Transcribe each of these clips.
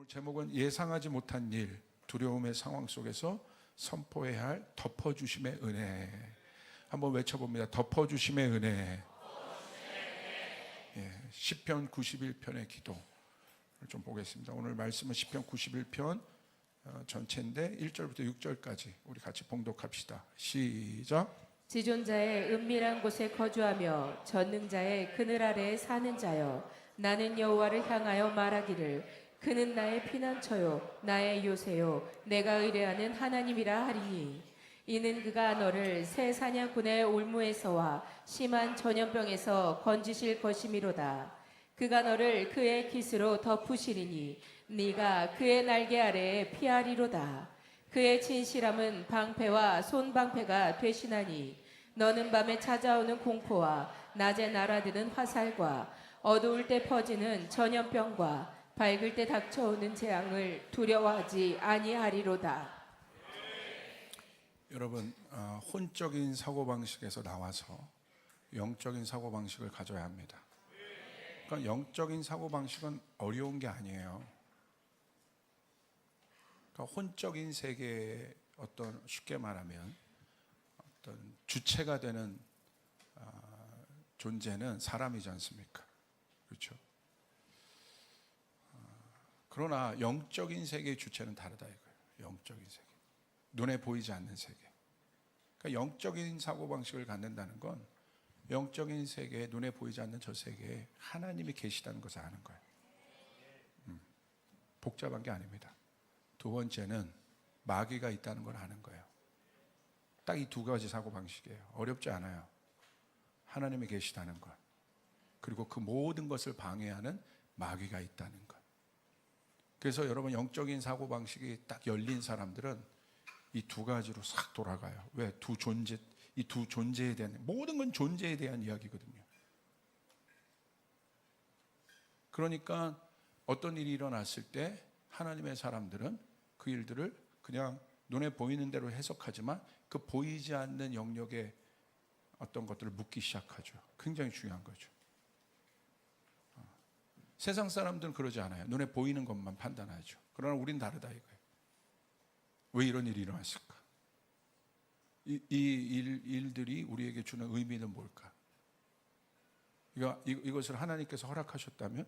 제목은 예상하지 못한 일, 두려움의 상황 속에서 선포해야 할 덮어주심의 은혜. 한번 외쳐봅니다. 덮어주심의 은혜. 예, 시편 91편의 기도를 좀 보겠습니다. 오늘 말씀은 시편 91편 전체인데 1절부터 6절까지 우리 같이 봉독합시다. 시작. 지존자의 은밀한 곳에 거주하며 전능자의 그늘 아래에 사는 자여, 나는 여호와를 향하여 말하기를 그는 나의 피난처요 나의 요새요 내가 의뢰하는 하나님이라 하리니, 이는 그가 너를 새 사냥꾼의 올무에서와 심한 전염병에서 건지실 것이미로다. 그가 너를 그의 깃으로 덮으시리니 네가 그의 날개 아래에 피하리로다. 그의 진실함은 방패와 손방패가 되시나니, 너는 밤에 찾아오는 공포와 낮에 날아드는 화살과 어두울 때 퍼지는 전염병과 밝을 때 닥쳐오는 재앙을 두려워하지 아니하리로다. 여러분, 혼적인 사고방식에서 나와서 영적인 사고방식을 가져야 합니다. 그러니까 영적인 사고방식은 어려운 게 아니에요. 그러니까 혼적인 세계의 어떤, 쉽게 말하면 어떤 주체가 되는 존재는 사람이지 않습니까? 그렇죠? 그러나 영적인 세계의 주체는 다르다 이거예요. 영적인 세계, 눈에 보이지 않는 세계. 그러니까 영적인 사고방식을 갖는다는 건 영적인 세계에, 눈에 보이지 않는 저 세계에 하나님이 계시다는 것을 아는 거예요. 복잡한 게 아닙니다. 두 번째는 마귀가 있다는 걸 아는 거예요. 딱 이 두 가지 사고방식이에요. 어렵지 않아요. 하나님이 계시다는 것, 그리고 그 모든 것을 방해하는 마귀가 있다는 것. 그래서 여러분, 영적인 사고방식이 딱 열린 사람들은 이 두 가지로 싹 돌아가요. 왜? 이 두 존재에 대한, 모든 건 존재에 대한 이야기거든요. 그러니까 어떤 일이 일어났을 때 하나님의 사람들은 그 일들을 그냥 눈에 보이는 대로 해석하지만 그 보이지 않는 영역에 어떤 것들을 묻기 시작하죠. 굉장히 중요한 거죠. 세상 사람들은 그러지 않아요. 눈에 보이는 것만 판단하죠. 그러나 우린 다르다 이거예요. 왜 이런 일이 일어났을까? 이 일들이 우리에게 주는 의미는 뭘까? 이것을 하나님께서 허락하셨다면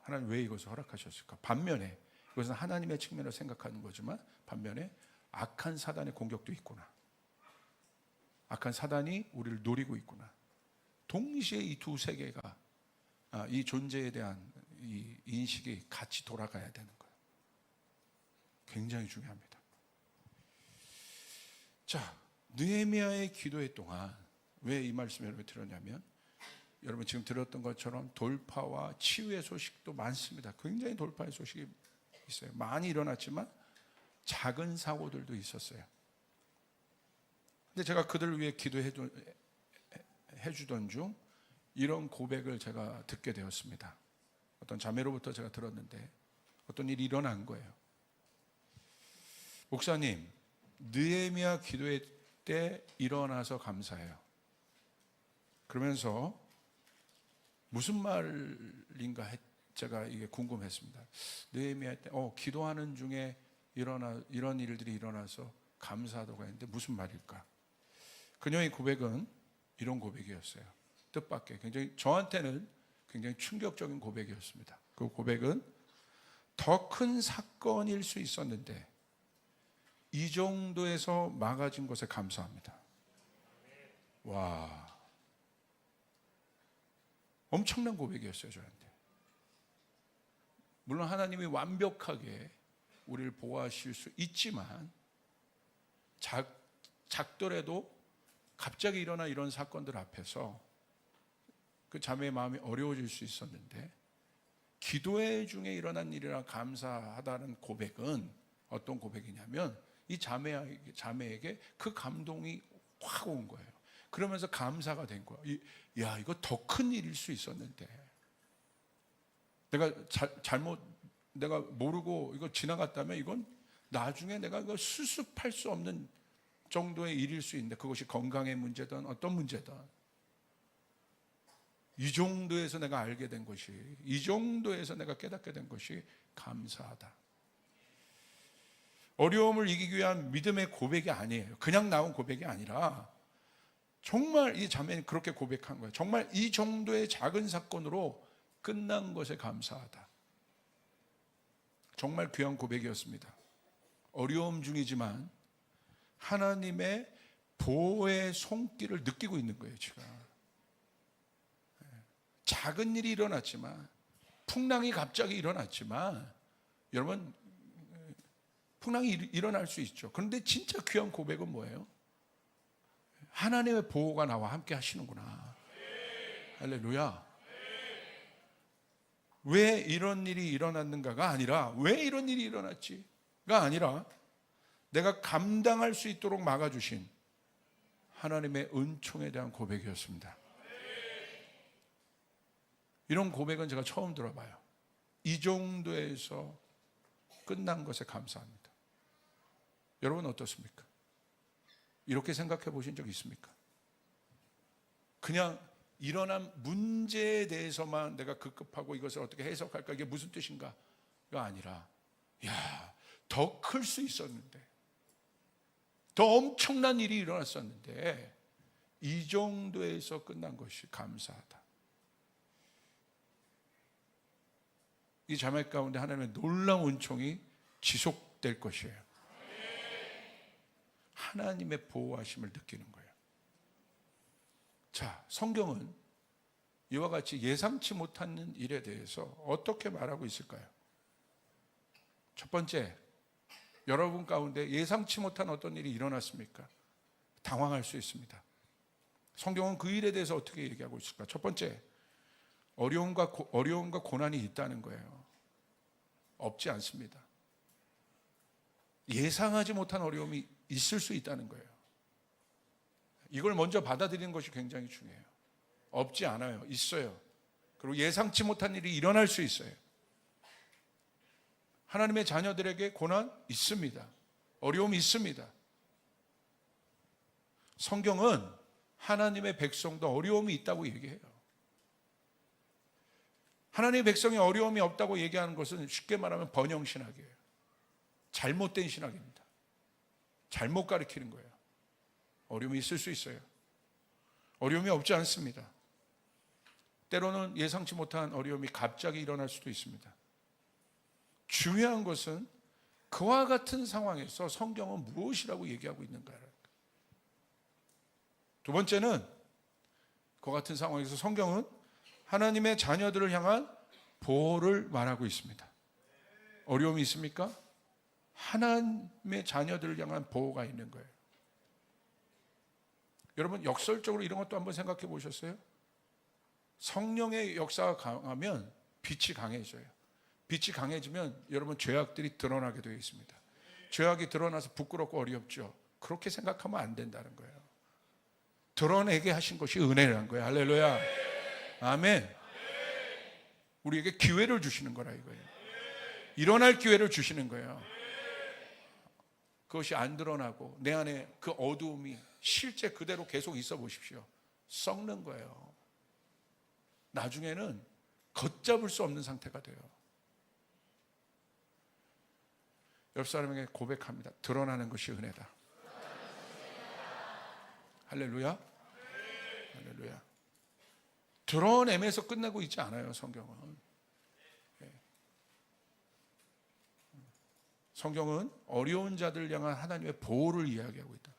하나님 왜 이것을 허락하셨을까? 반면에 이것은 하나님의 측면으로 생각하는 거지만 반면에 악한 사단의 공격도 있구나. 악한 사단이 우리를 노리고 있구나. 동시에 이 두 세계가, 이 존재에 대한 이 인식이 같이 돌아가야 되는 거예요. 굉장히 중요합니다. 자, 느헤미야의 기도의 동안 왜 이 말씀을 여러분 들었냐면, 여러분 지금 들었던 것처럼 돌파와 치유의 소식도 많습니다. 굉장히 돌파의 소식이 있어요. 많이 일어났지만 작은 사고들도 있었어요. 근데 제가 그들을 위해 기도해 주던 중 이런 고백을 제가 듣게 되었습니다. 어떤 자매로부터 제가 들었는데 어떤 일이 일어난 거예요. 목사님, 느헤미야 기도회 때 일어나서 감사해요. 그러면서 무슨 말인가 제가 이게 궁금했습니다. 느헤미야 때 기도하는 중에 이런 일들이 일어나서 감사하다고 했는데 무슨 말일까? 그녀의 고백은 이런 고백이었어요. 뜻밖의, 굉장히 저한테는 굉장히 충격적인 고백이었습니다. 그 고백은 더 큰 사건일 수 있었는데 이 정도에서 막아진 것에 감사합니다. 와, 엄청난 고백이었어요, 저한테. 물론 하나님이 완벽하게 우리를 보호하실 수 있지만 작더라도 갑자기 일어난 이런 사건들 앞에서 그 자매의 마음이 어려워질 수 있었는데, 기도회 중에 일어난 일이라 감사하다는 고백은 어떤 고백이냐면, 이 자매에게 그 감동이 확 온 거예요. 그러면서 감사가 된 거예요. 야, 이거 더 큰 일일 수 있었는데 내가 모르고 이거 지나갔다면 이건 나중에 내가 이거 수습할 수 없는 정도의 일일 수 있는데, 그것이 건강의 문제든 어떤 문제든 이 정도에서 내가 알게 된 것이, 이 정도에서 내가 깨닫게 된 것이 감사하다. 어려움을 이기기 위한 믿음의 고백이 아니에요. 그냥 나온 고백이 아니라 정말 이 자매는 그렇게 고백한 거예요. 정말 이 정도의 작은 사건으로 끝난 것에 감사하다. 정말 귀한 고백이었습니다. 어려움 중이지만 하나님의 보호의 손길을 느끼고 있는 거예요, 지금. 작은 일이 일어났지만, 풍랑이 갑자기 일어났지만, 여러분, 풍랑이 일어날 수 있죠. 그런데 진짜 귀한 고백은 뭐예요? 하나님의 보호가 나와 함께 하시는구나. 할렐루야. 왜 이런 일이 일어났는가가 아니라, 왜 이런 일이 일어났지가 아니라, 내가 감당할 수 있도록 막아주신 하나님의 은총에 대한 고백이었습니다. 이런 고백은 제가 처음 들어봐요. 이 정도에서 끝난 것에 감사합니다. 여러분 어떻습니까? 이렇게 생각해 보신 적 있습니까? 그냥 일어난 문제에 대해서만 내가 급급하고 이것을 어떻게 해석할까, 이게 무슨 뜻인가가 아니라, 야, 더 클 수 있었는데, 더 엄청난 일이 일어났었는데 이 정도에서 끝난 것이 감사하다. 이 자매 가운데 하나님의 놀라운 은총이 지속될 것이에요. 하나님의 보호하심을 느끼는 거예요. 자, 성경은 이와 같이 예상치 못한 일에 대해서 어떻게 말하고 있을까요? 첫 번째, 여러분 가운데 예상치 못한 어떤 일이 일어났습니까? 당황할 수 있습니다. 성경은 그 일에 대해서 어떻게 얘기하고 있을까? 첫 번째, 어려움과 고난이 있다는 거예요. 없지 않습니다. 예상하지 못한 어려움이 있을 수 있다는 거예요. 이걸 먼저 받아들이는 것이 굉장히 중요해요. 없지 않아요. 있어요. 그리고 예상치 못한 일이 일어날 수 있어요. 하나님의 자녀들에게 고난 있습니다. 어려움이 있습니다. 성경은 하나님의 백성도 어려움이 있다고 얘기해요. 하나님의 백성이 어려움이 없다고 얘기하는 것은 쉽게 말하면 번영신학이에요. 잘못된 신학입니다. 잘못 가르치는 거예요. 어려움이 있을 수 있어요. 어려움이 없지 않습니다. 때로는 예상치 못한 어려움이 갑자기 일어날 수도 있습니다. 중요한 것은 그와 같은 상황에서 성경은 무엇이라고 얘기하고 있는가. 두 번째는 그와 같은 상황에서 성경은 하나님의 자녀들을 향한 보호를 말하고 있습니다. 어려움이 있습니까? 하나님의 자녀들을 향한 보호가 있는 거예요. 여러분 역설적으로 이런 것도 한번 생각해 보셨어요? 성령의 역사가 강하면 빛이 강해져요. 빛이 강해지면 여러분 죄악들이 드러나게 되어 있습니다. 죄악이 드러나서 부끄럽고 어렵죠. 그렇게 생각하면 안 된다는 거예요. 드러내게 하신 것이 은혜라는 거예요. 할렐루야. 아멘. 우리에게 기회를 주시는 거라 이거예요. 일어날 기회를 주시는 거예요. 그것이 안 드러나고 내 안에 그 어두움이 실제 그대로 계속 있어 보십시오. 썩는 거예요. 나중에는 걷잡을 수 없는 상태가 돼요. 옆 사람에게 고백합니다. 드러나는 것이 은혜다. 할렐루야. 할렐루야. 드러내면서 끝나고 있지 않아요, 성경은. 성경은 어려운 자들을 향한 하나님의 보호를 이야기하고 있다.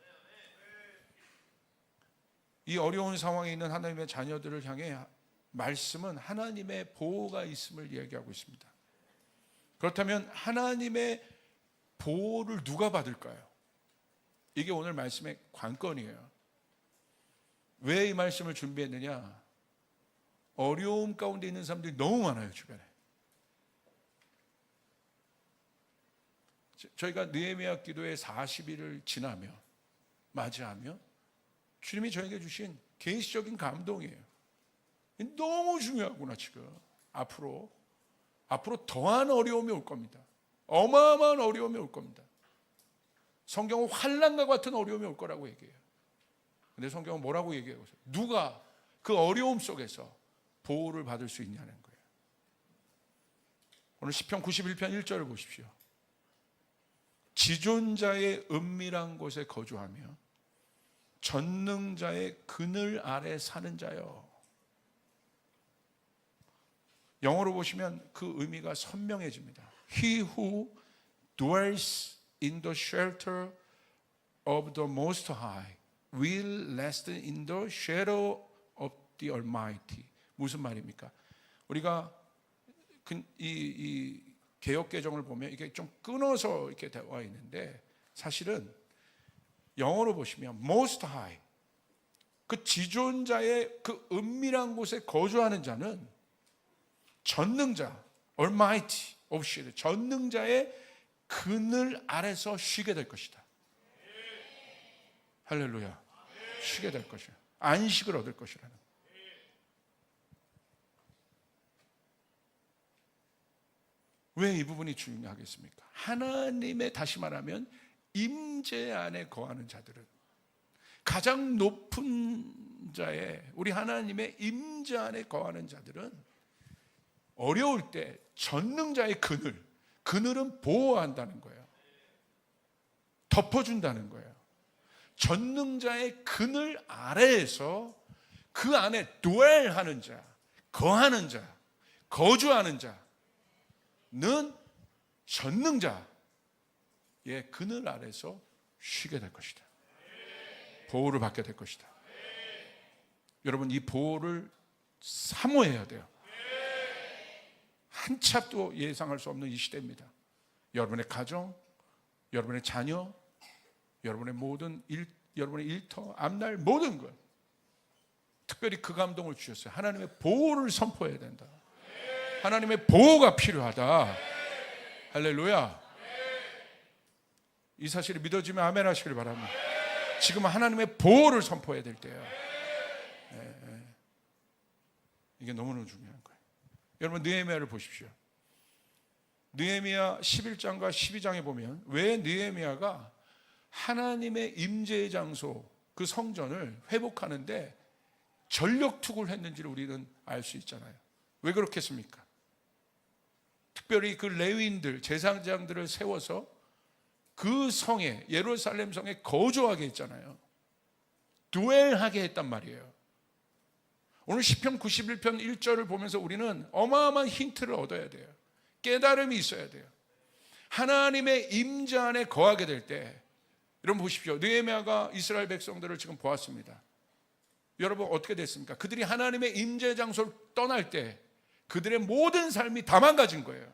이 어려운 상황에 있는 하나님의 자녀들을 향해 말씀은 하나님의 보호가 있음을 이야기하고 있습니다. 그렇다면 하나님의 보호를 누가 받을까요? 이게 오늘 말씀의 관건이에요. 왜 이 말씀을 준비했느냐? 어려움 가운데 있는 사람들이 너무 많아요, 주변에. 저희가 느헤미야 기도의 40일을 지나며 맞이하며 주님이 저에게 주신 계시적인 감동이에요. 너무 중요하구나. 지금 앞으로 더한 어려움이 올 겁니다. 어마어마한 어려움이 올 겁니다. 성경은 환난과 같은 어려움이 올 거라고 얘기해요. 근데 성경은 뭐라고 얘기하고 있어요? 누가 그 어려움 속에서 보호를 받을 수 있냐는 거예요. 오늘 시편 91편 1절을 보십시오. 지존자의 은밀한 곳에 거주하며 전능자의 그늘 아래 사는 자요. 영어로 보시면 그 의미가 선명해집니다. He who dwells in the shelter of the Most High will rest in the shadow of the Almighty. 무슨 말입니까? 우리가 이 개역 개정을 보면 이게 좀 끊어서 이렇게 되어 있는데, 사실은 영어로 보시면 Most High, 그 지존자의 그 은밀한 곳에 거주하는 자는 전능자, Almighty of Shield, 전능자의 그늘 아래서 쉬게 될 것이다. 할렐루야. 쉬게 될 것이야. 안식을 얻을 것이라는. 왜 이 부분이 중요하겠습니까? 하나님의, 다시 말하면 임재 안에 거하는 자들은, 가장 높은 자의, 우리 하나님의 임재 안에 거하는 자들은 어려울 때 전능자의 그늘은 보호한다는 거예요. 덮어준다는 거예요. 전능자의 그늘 아래에서 그 안에 dwell하는 자, 거하는 자, 거주하는 자는 전능자의 그늘 아래서 쉬게 될 것이다. 보호를 받게 될 것이다. 여러분, 이 보호를 사모해야 돼요. 한참도 예상할 수 없는 이 시대입니다. 여러분의 가정, 여러분의 자녀, 여러분의 모든 여러분의 일터, 앞날 모든 것, 특별히 그 감동을 주셨어요. 하나님의 보호를 선포해야 된다. 하나님의 보호가 필요하다. 할렐루야. 이 사실이 믿어지면 아멘 하시길 바랍니다. 지금 하나님의 보호를 선포해야 될 때예요. 이게 너무너무 중요한 거예요. 여러분, 느헤미야를 보십시오. 느헤미야 11장과 12장에 보면 왜 느헤미야가 하나님의 임재의 장소, 그 성전을 회복하는데 전력 투구를 했는지를 우리는 알 수 있잖아요. 왜 그렇겠습니까? 특별히 그 레위인들, 제사장들을 세워서 그 성에, 예루살렘 성에 거주하게 했잖아요. 드웰하게 했단 말이에요. 오늘 시편 91편 1절을 보면서 우리는 어마어마한 힌트를 얻어야 돼요. 깨달음이 있어야 돼요. 하나님의 임재 안에 거하게 될 때, 여러분 보십시오. 느헤미야가 이스라엘 백성들을 지금 보았습니다. 여러분 어떻게 됐습니까? 그들이 하나님의 임재 장소를 떠날 때 그들의 모든 삶이 다 망가진 거예요.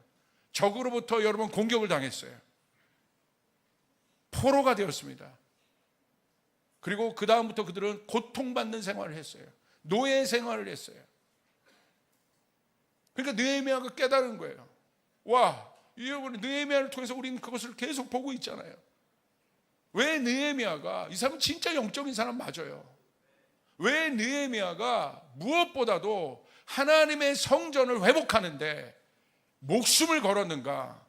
적으로부터 여러분 공격을 당했어요. 포로가 되었습니다. 그리고 그 다음부터 그들은 고통받는 생활을 했어요. 노예 생활을 했어요. 그러니까 느헤미야가 깨달은 거예요. 와, 여러분, 느헤미야를 통해서 우리는 그것을 계속 보고 있잖아요. 왜 느헤미야가, 이 사람은 진짜 영적인 사람 맞아요. 왜 느헤미야가 무엇보다도 하나님의 성전을 회복하는데 목숨을 걸었는가?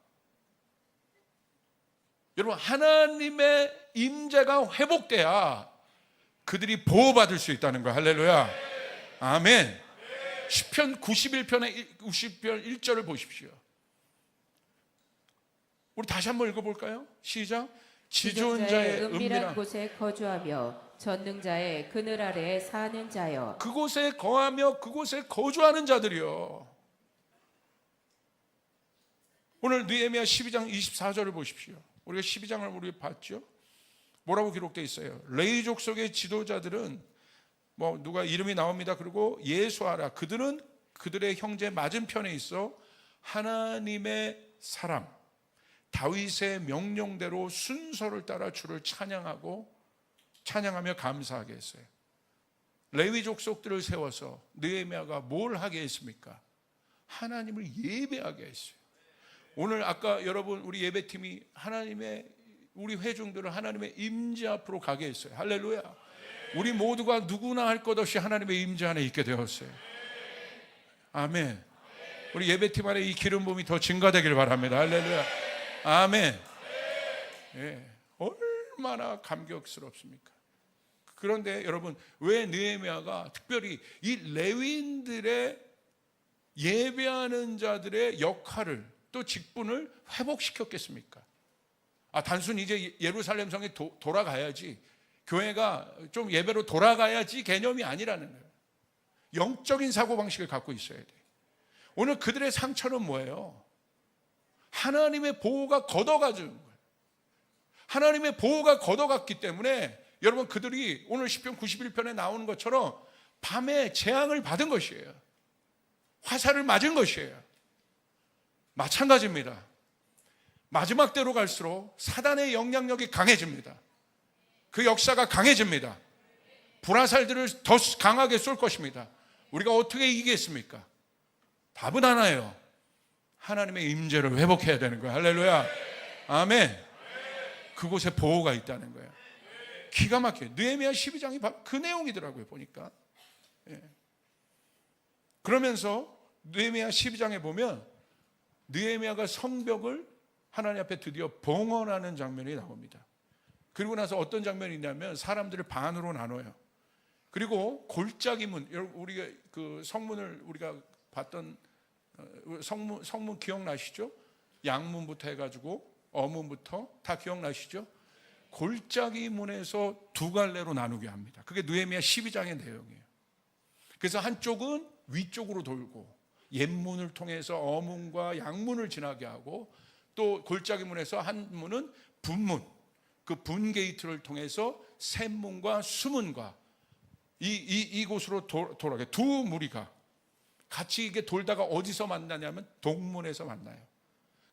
여러분, 하나님의 임재가 회복돼야 그들이 보호받을 수 있다는 거예요. 할렐루야. 아멘. 시편 91편의 90편 1절을 보십시오. 우리 다시 한번 읽어볼까요? 시작. 지존자의 은밀한 곳에 거주하며 전능자의 그늘 아래에 사는 자여. 그곳에 거하며 그곳에 거주하는 자들이요. 오늘 느헤미야 12장 24절을 보십시오. 우리가 12장을 우리 봤죠? 뭐라고 기록되어 있어요? 레위 족속의 지도자들은 누가 이름이 나옵니다. 그리고 예수하라. 그들은 그들의 형제 맞은편에 있어 하나님의 사람 다윗의 명령대로 순서를 따라 주를 찬양하며 감사하게 했어요. 레위 족속들을 세워서 느헤미야가 뭘 하게 했습니까? 하나님을 예배하게 했어요. 오늘 아까 여러분 우리 예배팀이 우리 회중들을 하나님의 임재 앞으로 가게 했어요. 할렐루야. 우리 모두가 누구나 할 것 없이 하나님의 임재 안에 있게 되었어요. 아멘. 우리 예배팀 안에 이 기름 부음이 더 증가되길 바랍니다. 할렐루야. 아멘. 예, 얼마나 감격스럽습니까? 그런데 여러분, 왜 느헤미야가 특별히 이 레위인들의 예배하는 자들의 역할을 또 직분을 회복시켰겠습니까? 단순히 이제 예루살렘 성에 돌아가야지, 교회가 좀 예배로 돌아가야지 개념이 아니라는 거예요. 영적인 사고방식을 갖고 있어야 돼요. 오늘 그들의 상처는 뭐예요? 하나님의 보호가 걷어가준 거예요. 하나님의 보호가 걷어갔기 때문에 여러분, 그들이 오늘 시편 91편에 나오는 것처럼 밤에 재앙을 받은 것이에요. 화살을 맞은 것이에요. 마찬가지입니다. 마지막 때로 갈수록 사단의 영향력이 강해집니다. 그 역사가 강해집니다. 불화살들을 더 강하게 쏠 것입니다. 우리가 어떻게 이기겠습니까? 답은 하나예요. 하나님의 임재를 회복해야 되는 거예요. 할렐루야. 아멘. 그곳에 보호가 있다는 거예요. 기가 막혀요. 느헤미야 12장이 바로 그 내용이더라고요, 보니까. 그러면서 느헤미야 12장에 보면 느헤미야가 성벽을 하나님 앞에 드디어 봉헌하는 장면이 나옵니다. 그리고 나서 어떤 장면이 있냐면 사람들을 반으로 나눠요. 그리고 골짜기 문, 우리가 그 성문을 우리가 봤던 성문 기억나시죠? 양문부터 해가지고 어문부터 다 기억나시죠? 골짜기 문에서 두 갈래로 나누게 합니다. 그게 느헤미야 12장의 내용이에요. 그래서 한쪽은 위쪽으로 돌고 옛문을 통해서 어문과 양문을 지나게 하고, 또 골짜기 문에서 한 문은 분문, 그 분 게이트를 통해서 샘문과 수문과 이곳으로 돌아가게 두 무리가 같이 이게 돌다가 어디서 만나냐면 동문에서 만나요.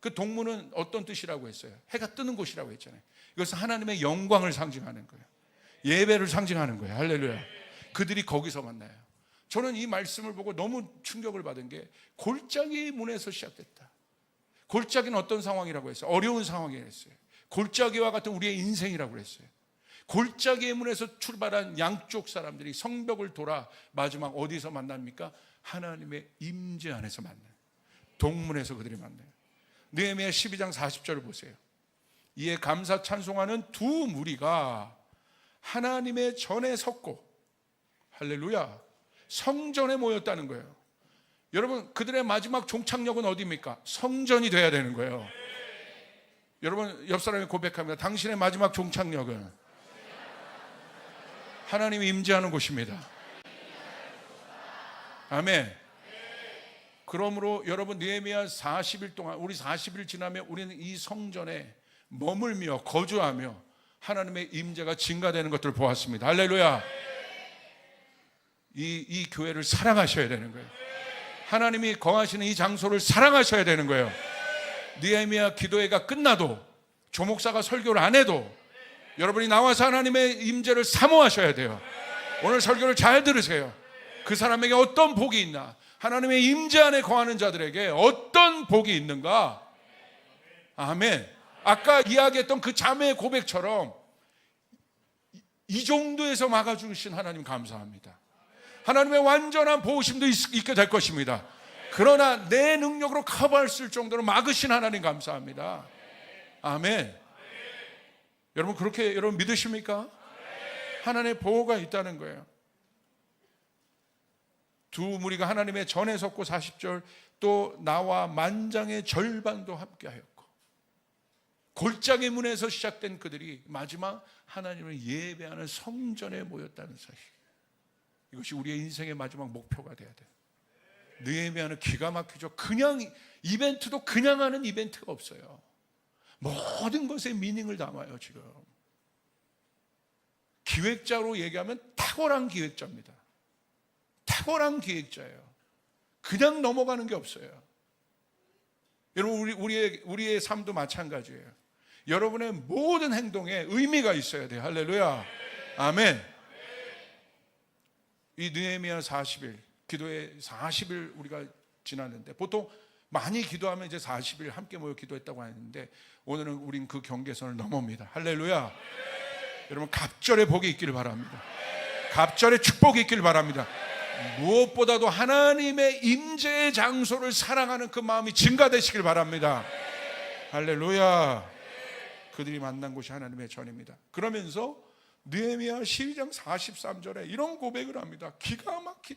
그 동문은 어떤 뜻이라고 했어요? 해가 뜨는 곳이라고 했잖아요. 이것은 하나님의 영광을 상징하는 거예요. 예배를 상징하는 거예요. 할렐루야. 그들이 거기서 만나요. 저는 이 말씀을 보고 너무 충격을 받은 게 골짜기 문에서 시작됐다. 골짜기는 어떤 상황이라고 했어요? 어려운 상황이라고 했어요. 골짜기와 같은 우리의 인생이라고 했어요. 골짜기의 문에서 출발한 양쪽 사람들이 성벽을 돌아 마지막 어디서 만납니까? 하나님의 임재 안에서 만나요. 동문에서 그들이 만나요. 느헤미야 12장 40절을 보세요. 이에 감사 찬송하는 두 무리가 하나님의 전에 섰고, 할렐루야, 성전에 모였다는 거예요. 여러분, 그들의 마지막 종착역은 어디입니까? 성전이 돼야 되는 거예요. 여러분, 옆 사람이 고백합니다. 당신의 마지막 종착역은 하나님이 임재하는 곳입니다. 아멘. 그러므로 여러분, 느헤미야 40일 동안, 우리 40일 지나면 우리는 이 성전에 머물며 거주하며 하나님의 임재가 증가되는 것들을 보았습니다. 할렐루야. 이 교회를 사랑하셔야 되는 거예요. 하나님이 거하시는 이 장소를 사랑하셔야 되는 거예요. 느헤미야 기도회가 끝나도, 조목사가 설교를 안 해도 여러분이 나와서 하나님의 임재를 사모하셔야 돼요. 오늘 설교를 잘 들으세요. 그 사람에게 어떤 복이 있나, 하나님의 임재 안에 거하는 자들에게 어떤 복이 있는가. 아멘. 아까 이야기했던 그 자매의 고백처럼 이 정도에서 막아주신 하나님 감사합니다. 하나님의 완전한 보호심도 있게 될 것입니다. 그러나 내 능력으로 커버할 수 있을 정도로 막으신 하나님 감사합니다. 아멘. 여러분, 그렇게 여러분 믿으십니까? 하나님의 보호가 있다는 거예요. 두 무리가 하나님의 전에 섰고, 40절, 또 나와 만장의 절반도 함께하였고, 골짜기 문에서 시작된 그들이 마지막 하나님을 예배하는 성전에 모였다는 사실, 이것이 우리의 인생의 마지막 목표가 돼야 돼요. 느헤미야는 기가 막히죠. 그냥 이벤트도 그냥 하는 이벤트가 없어요. 모든 것에 미닝을 담아요. 지금 기획자로 얘기하면 탁월한 기획자입니다. 탁월한 기획자예요. 그냥 넘어가는 게 없어요. 여러분, 우리의 삶도 마찬가지예요. 여러분의 모든 행동에 의미가 있어야 돼요. 할렐루야. 아멘. 이 느헤미야 40일, 기도에 40일 우리가 지났는데, 보통 많이 기도하면 이제 40일 함께 모여 기도했다고 하는데, 오늘은 우린 그 경계선을 넘어옵니다. 할렐루야. 여러분, 갑절의 복이 있기를 바랍니다. 갑절의 축복이 있기를 바랍니다. 무엇보다도 하나님의 임재의 장소를 사랑하는 그 마음이 증가되시길 바랍니다. 할렐루야. 그들이 만난 곳이 하나님의 전입니다. 그러면서 느헤미야 12장 43절에 이런 고백을 합니다. 기가 막힌,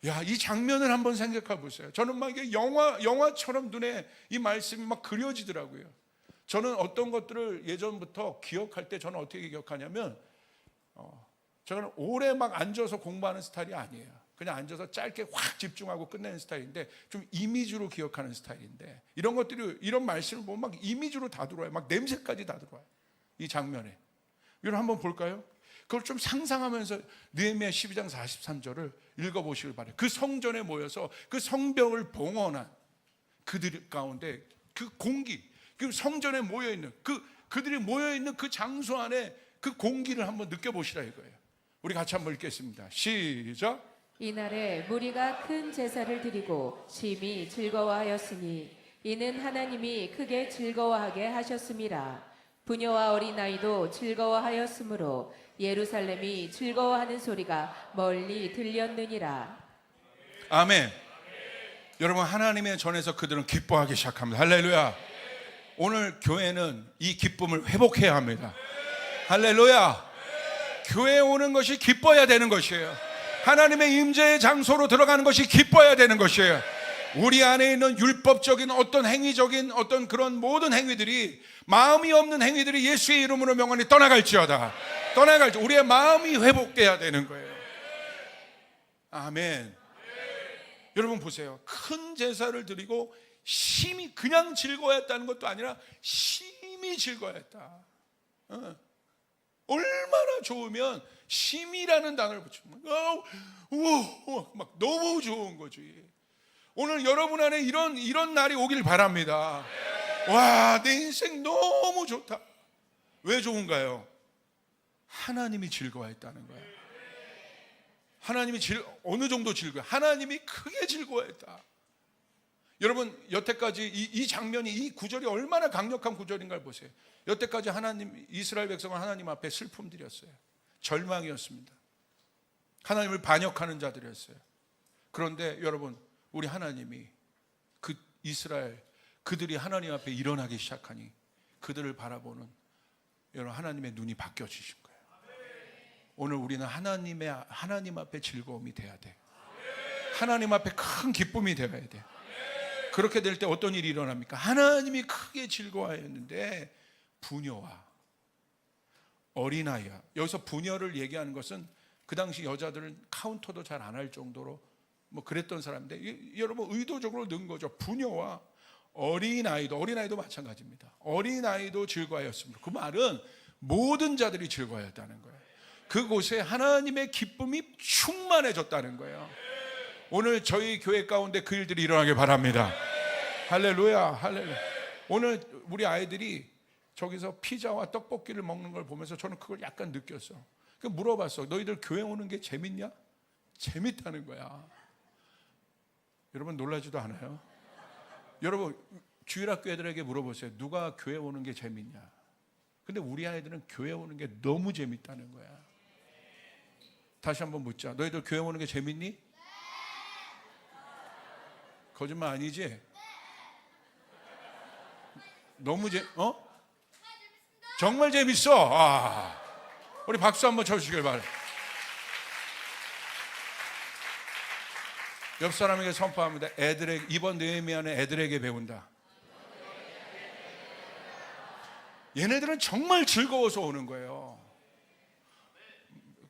야, 이 장면을 한번 생각해 보세요. 저는 막 이게 영화처럼 눈에 이 말씀이 막 그려지더라고요. 저는 어떤 것들을 예전부터 기억할 때 저는 어떻게 기억하냐면 저는 오래 막 앉아서 공부하는 스타일이 아니에요. 그냥 앉아서 짧게 확 집중하고 끝내는 스타일인데, 좀 이미지로 기억하는 스타일인데, 이런 것들이, 이런 말씀을 보면 막 이미지로 다 들어와요. 막 냄새까지 다 들어와요, 이 장면에. 이걸 한번 볼까요? 그걸 좀 상상하면서 느헤미야 12장 43절을 읽어보시길 바라요. 그 성전에 모여서 그 성벽을 봉헌한 그들 가운데 그 공기, 그 성전에 모여있는 그들이 모여있는 그 장소 안에 그 공기를 한번 느껴보시라 이거예요. 우리 같이 한번 읽겠습니다. 시작. 이날에 무리가 큰 제사를 드리고 심히 즐거워하였으니 이는 하나님이 크게 즐거워하게 하셨음이라. 부녀와 어린아이도 즐거워하였으므로 예루살렘이 즐거워하는 소리가 멀리 들렸느니라. 아멘. 여러분, 하나님의 전에서 그들은 기뻐하기 시작합니다. 할렐루야. 오늘 교회는 이 기쁨을 회복해야 합니다. 할렐루야. 교회에 오는 것이 기뻐야 되는 것이에요. 하나님의 임재의 장소로 들어가는 것이 기뻐야 되는 것이에요. 우리 안에 있는 율법적인 어떤 행위적인 어떤 그런 모든 행위들이, 마음이 없는 행위들이 예수의 이름으로 명하니 떠나갈지어다. 떠나갈지. 우리의 마음이 회복돼야 되는 거예요. 아멘. 여러분 보세요. 큰 제사를 드리고 심히, 그냥 즐거워했다는 것도 아니라 심히 즐거워했다. 얼마나 좋으면 심이라는 단어를 붙이면 막 너무 좋은 거지. 오늘 여러분 안에 이런 날이 오길 바랍니다. 와, 내 인생 너무 좋다. 왜 좋은가요? 하나님이 즐거워했다는 거예요. 하나님이 어느 정도 즐거워? 하나님이 크게 즐거워했다. 여러분, 여태까지 이 장면이, 이 구절이 얼마나 강력한 구절인가를 보세요. 여태까지 이스라엘 백성은 하나님 앞에 슬픔들이었어요. 절망이었습니다. 하나님을 반역하는 자들이었어요. 그런데 여러분, 우리 하나님이 그들이 하나님 앞에 일어나기 시작하니 그들을 바라보는 여러분, 하나님의 눈이 바뀌어지신 거예요. 오늘 우리는 하나님 앞에 즐거움이 돼야 돼. 하나님 앞에 큰 기쁨이 되어야 돼. 그렇게 될 때 어떤 일이 일어납니까? 하나님이 크게 즐거워했는데 부녀와 어린아이야. 여기서 부녀를 얘기하는 것은 그 당시 여자들은 카운터도 잘 안 할 정도로 뭐 그랬던 사람인데, 여러분 의도적으로 넣은 거죠. 부녀와 어린아이도 마찬가지입니다. 어린아이도 즐거워하였습니다. 그 말은 모든 자들이 즐거워했다는 거예요. 그곳에 하나님의 기쁨이 충만해졌다는 거예요. 오늘 저희 교회 가운데 그 일들이 일어나길 바랍니다. 할렐루야, 할렐루야. 오늘 우리 아이들이 저기서 피자와 떡볶이를 먹는 걸 보면서 저는 그걸 약간 느꼈어. 그 물어봤어. 너희들 교회 오는 게 재밌냐? 재밌다는 거야. 여러분 놀라지도 않아요? 여러분 주일학교 애들에게 물어보세요. 누가 교회 오는 게 재밌냐? 근데 우리 아이들은 교회 오는 게 너무 재밌다는 거야. 다시 한번 묻자. 너희들 교회 오는 게 재밌니? 거짓말 아니지? 너무 정말 재밌어. 우리 박수 한번 쳐주시길 바래. 옆 사람에게 선포합니다. 이번 느헤미야는 애들에게 배운다. 얘네들은 정말 즐거워서 오는 거예요.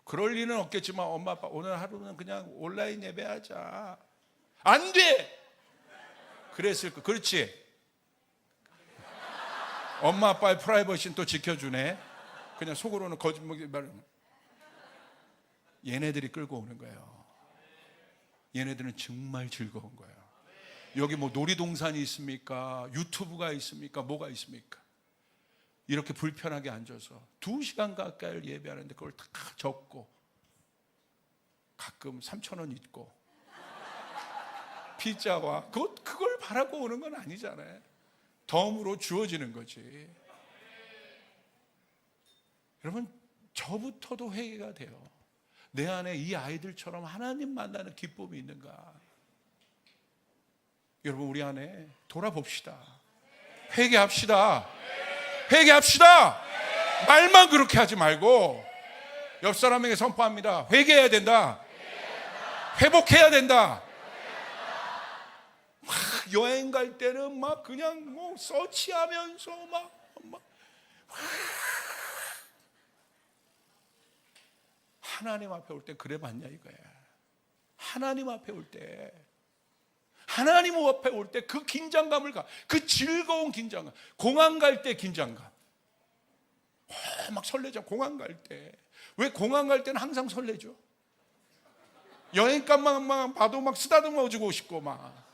그럴 리는 없겠지만 엄마 아빠 오늘 하루는 그냥 온라인 예배하자. 안 돼. 그랬을 거. 그렇지. 엄마 아빠의 프라이버시는 또 지켜주네. 그냥 속으로는 거짓말. 얘네들이 끌고 오는 거예요. 얘네들은 정말 즐거운 거예요. 여기 뭐 놀이동산이 있습니까? 유튜브가 있습니까? 뭐가 있습니까? 이렇게 불편하게 앉아서 2시간 가까이 예배하는데 그걸 다 적고 가끔 3,000원 있고 피자와 그걸 바라고 오는 건 아니잖아요. 덤으로 주어지는 거지. 여러분 저부터도 회개가 돼요. 내 안에 이 아이들처럼 하나님 만나는 기쁨이 있는가? 여러분 우리 안에 돌아봅시다. 회개합시다. 회개합시다. 말만 그렇게 하지 말고 옆 사람에게 선포합니다. 회개해야 된다. 회복해야 된다. 막 여행 갈 때는 막 그냥 뭐 서치하면서 막 하나님 앞에 올 때 그래 봤냐 이거야. 하나님 앞에 올 때, 하나님 앞에 올 때 그 긴장감을 그 즐거운 긴장감. 공항 갈 때 긴장감. 막 설레죠. 공항 갈 때. 왜 공항 갈 때는 항상 설레죠? 여행값만 봐도 막 쓰다듬어 주고 싶고 막.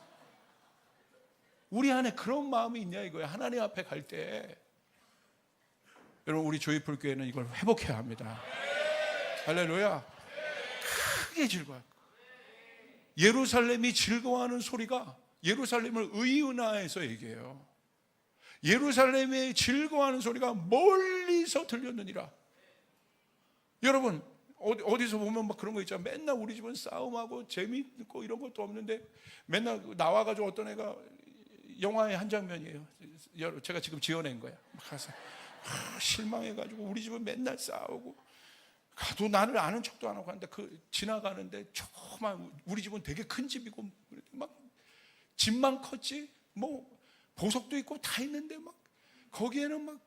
우리 안에 그런 마음이 있냐 이거야. 하나님 앞에 갈 때. 여러분, 우리 조이풀 교회는 이걸 회복해야 합니다. 할렐루야. 크게 즐거워요. 예루살렘이 즐거워하는 소리가 예루살렘을 의은하에서 얘기해요. 예루살렘의 즐거워하는 소리가 멀리서 들렸느니라. 여러분, 어디서 보면 막 그런 거 있잖아. 맨날 우리 집은 싸움하고 재미있고 이런 것도 없는데 맨날 나와가지고 어떤 애가 영화의 한 장면이에요. 제가 지금 지어낸 거야. 막 가서 실망해가지고 우리 집은 맨날 싸우고 가도 나를 아는 척도 안 하고 하는데 지나가는데 조그만 우리 집은 되게 큰 집이고 막 집만 컸지 뭐 보석도 있고 다 있는데 막 거기에는 막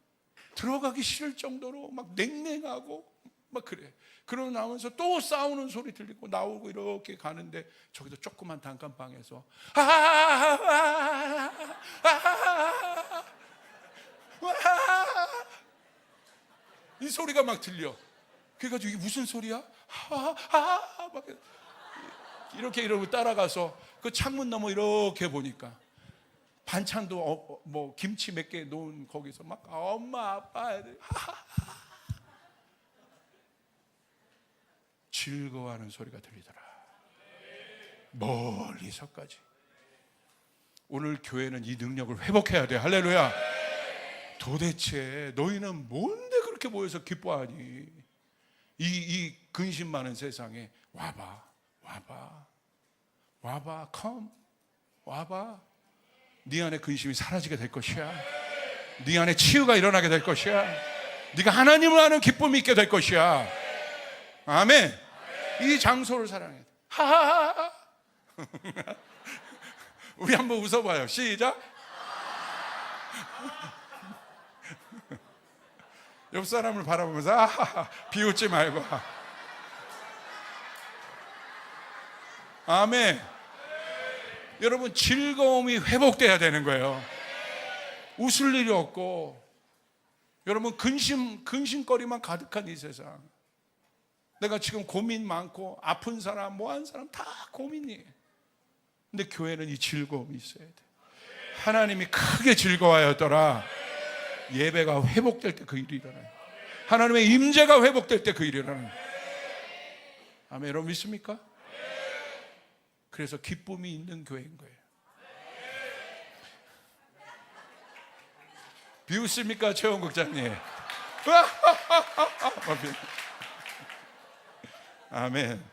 들어가기 싫을 정도로 막 냉랭하고 막 그래. 그러고 나면서 또 싸우는 소리 들리고 나오고 이렇게 가는데 저기서 조그만 단칸방에서 이 소리가 막 들려. 그래가지고 이게 무슨 소리야? 막 이렇게 이러고 따라가서 그 창문 너머 이렇게 보니까 반찬도 뭐 김치 몇 개 놓은 거기서 막 엄마 아빠 애들 즐거워하는 소리가 들리더라. 멀리서까지. 오늘 교회는 이 능력을 회복해야 돼. 할렐루야. 도대체 너희는 뭔데 그렇게 모여서 기뻐하니? 이 근심 많은 세상에 와봐, come, 와봐. 네 안에 근심이 사라지게 될 것이야. 네 안에 치유가 일어나게 될 것이야. 네가 하나님을 아는 기쁨이 있게 될 것이야. 아멘. 이 장소를 사랑해. 하하하. 우리 한번 웃어봐요. 시작. 옆 사람을 바라보면서 비웃지 말고. 아멘. 여러분, 즐거움이 회복돼야 되는 거예요. 웃을 일이 없고 여러분 근심거리만 가득한 이 세상. 내가 지금 고민 많고 아픈 사람 뭐한 사람 다 고민이. 근데 교회는 이 즐거움이 있어야 돼. 하나님이 크게 즐거워하였더라. 예배가 회복될 때 그 일이 일어나요. 하나님의 임재가 회복될 때 그 일이 일어나요. 아멘. 여러분 믿습니까? 그래서 기쁨이 있는 교회인 거예요. 비웃습니까, 최원 국장님? 아멘.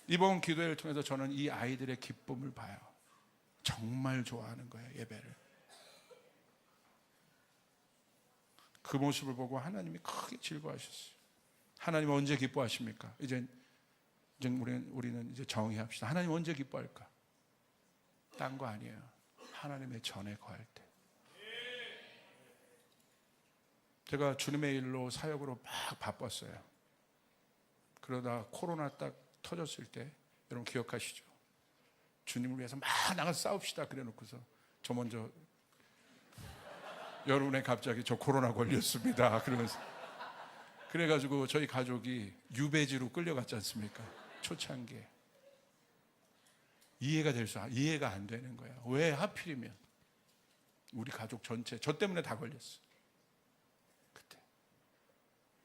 이번 기도회를 통해서 저는 이 아이들의 기쁨을 봐요. 정말 좋아하는 거예요, 예배를. 그 모습을 보고 하나님이 크게 즐거워하셨어요. 하나님은 언제 기뻐하십니까? 이제 우리는 이제 정의합시다. 하나님 언제 기뻐할까? 딴 거 아니에요. 하나님의 전에 거할 때. 제가 주님의 일로 사역으로 막 바빴어요. 그러다 코로나 딱 터졌을 때 여러분 기억하시죠? 주님을 위해서 막 나가서 싸웁시다 그래 놓고서 저 먼저 여러분의 갑자기 저 코로나 걸렸습니다 그러면서 그래가지고 저희 가족이 유배지로 끌려갔지 않습니까? 초창기에. 이해가 안 되는 거야. 왜 하필이면 우리 가족 전체 저 때문에 다 걸렸어 그때.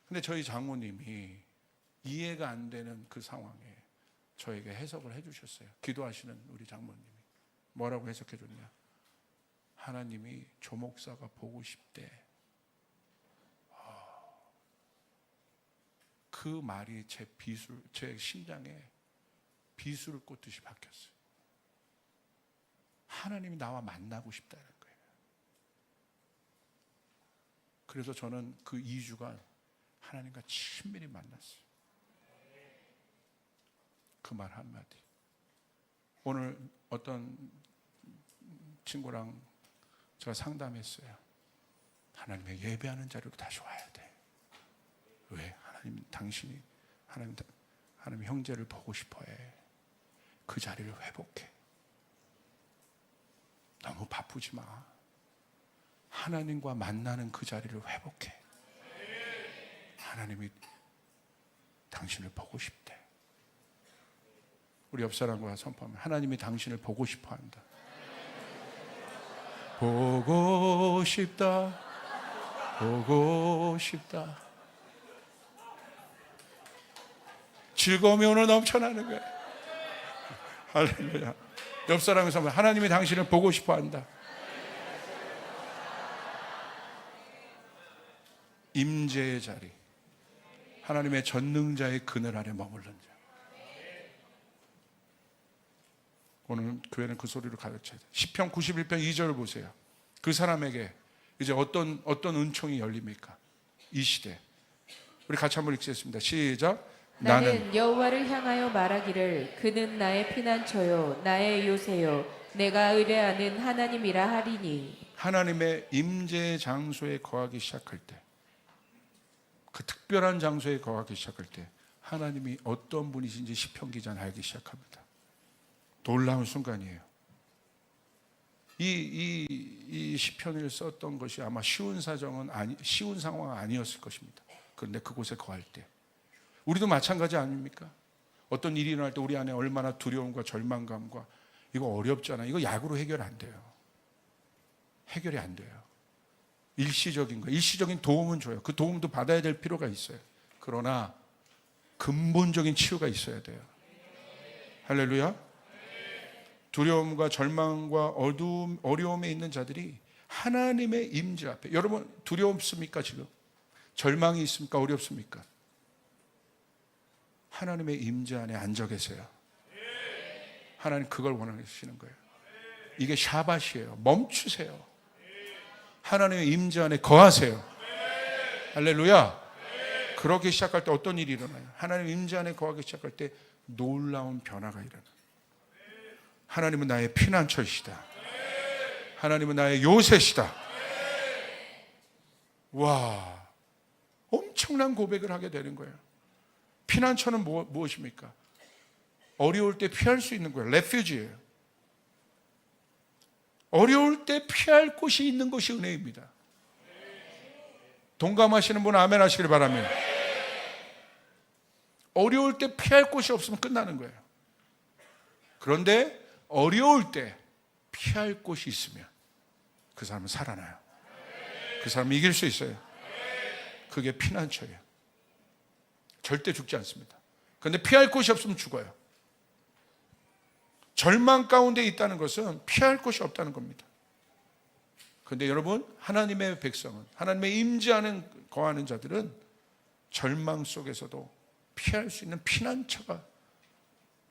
근데 저희 장모님이 이해가 안 되는 그 상황에 저에게 해석을 해주셨어요. 기도하시는 우리 장모님이 뭐라고 해석해 줬냐? 하나님이 조 목사가 보고 싶대. 그 말이 제 심장에 비수를 꽂듯이 박혔어요. 하나님이 나와 만나고 싶다는 거예요. 그래서 저는 그 2주간 하나님과 친밀히 만났어요. 그 말 한마디. 오늘 어떤 친구랑 제가 상담했어요. 하나님의 예배하는 자리로 다시 와야 돼. 왜? 하나님, 당신이 하나님 형제를 보고 싶어해. 그 자리를 회복해. 너무 바쁘지 마. 하나님과 만나는 그 자리를 회복해. 하나님이 당신을 보고 싶대. 우리 옆 사람과 선포하면 하나님이 당신을 보고 싶어 한다. 보고 싶다. 보고 싶다. 즐거움이 오늘 넘쳐나는 거야. 할렐루야. 옆 사람과 선포, 하나님이 당신을 보고 싶어 한다. 임재의 자리, 하나님의 전능자의 그늘 아래 머물는 자. 오늘 교회는 그 소리를 가르쳐야 돼. 시편 91편 2절을 보세요. 그 사람에게 이제 어떤 은총이 열립니까? 이 시대. 우리 같이 한번 읽겠습니다. 시작. 나는 여호와를 향하여 말하기를 그는 나의 피난처요 나의 요새요 내가 의뢰하는 하나님이라 하리니. 하나님의 임재 장소에 거하기 시작할 때, 그 특별한 장소에 거하기 시작할 때 하나님이 어떤 분이신지 시편 기자는 알기 시작합니다. 놀라운 순간이에요. 이 시편을 썼던 것이 아마 쉬운 상황은 아니었을 것입니다. 그런데 그곳에 거할 때 우리도 마찬가지 아닙니까? 어떤 일이 일어날 때 우리 안에 얼마나 두려움과 절망감과 이거 어렵잖아요. 이거 약으로 해결 안 돼요. 해결이 안 돼요. 일시적인 거, 일시적인 도움은 줘요. 그 도움도 받아야 될 필요가 있어요. 그러나 근본적인 치유가 있어야 돼요. 할렐루야. 두려움과 절망과 어려움에 있는 자들이 하나님의 임재 앞에, 여러분 두렵습니까? 지금 절망이 있습니까? 어렵습니까? 하나님의 임재 안에 앉아 계세요. 하나님 그걸 원하시는 거예요. 이게 샤밧이에요. 멈추세요. 하나님의 임재 안에 거하세요. 할렐루야. 그렇게 시작할 때 어떤 일이 일어나요? 하나님 임재 안에 거하기 시작할 때 놀라운 변화가 일어나요. 하나님은 나의 피난처이시다. 하나님은 나의 요새시다. 와, 엄청난 고백을 하게 되는 거예요. 피난처는 무엇입니까? 어려울 때 피할 수 있는 거예요. 레퓨지예요. 어려울 때 피할 곳이 있는 것이 은혜입니다. 동감하시는 분은 아멘 하시길 바랍니다. 어려울 때 피할 곳이 없으면 끝나는 거예요. 그런데 어려울 때 피할 곳이 있으면 그 사람은 살아나요. 그 사람은 이길 수 있어요. 그게 피난처예요. 절대 죽지 않습니다. 그런데 피할 곳이 없으면 죽어요. 절망 가운데 있다는 것은 피할 곳이 없다는 겁니다. 그런데 여러분, 하나님의 백성은, 하나님의 임재하는 거하는 자들은 절망 속에서도 피할 수 있는 피난처가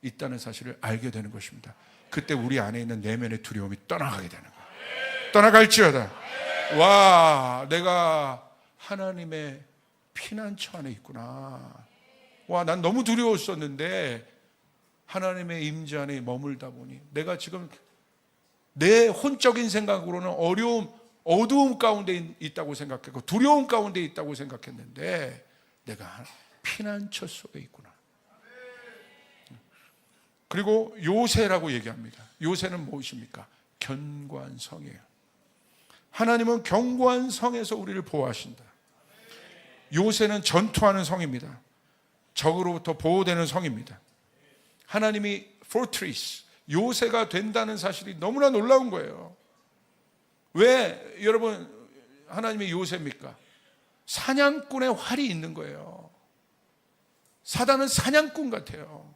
있다는 사실을 알게 되는 것입니다. 그때 우리 안에 있는 내면의 두려움이 떠나가게 되는 거예요. 떠나갈지어다. 와, 내가 하나님의 피난처 안에 있구나. 와, 난 너무 두려웠었는데 하나님의 임재 안에 머물다 보니 내가 지금 내 혼적인 생각으로는 어두움 가운데 있다고 생각했고 두려움 가운데 있다고 생각했는데 내가 피난처 속에 있구나. 그리고 요새라고 얘기합니다. 요새는 무엇입니까? 견고한 성이에요. 하나님은 견고한 성에서 우리를 보호하신다. 요새는 전투하는 성입니다. 적으로부터 보호되는 성입니다. 하나님이 fortress, 요새가 된다는 사실이 너무나 놀라운 거예요. 왜 여러분 하나님이 요새입니까? 사냥꾼의 활이 있는 거예요. 사단은 사냥꾼 같아요.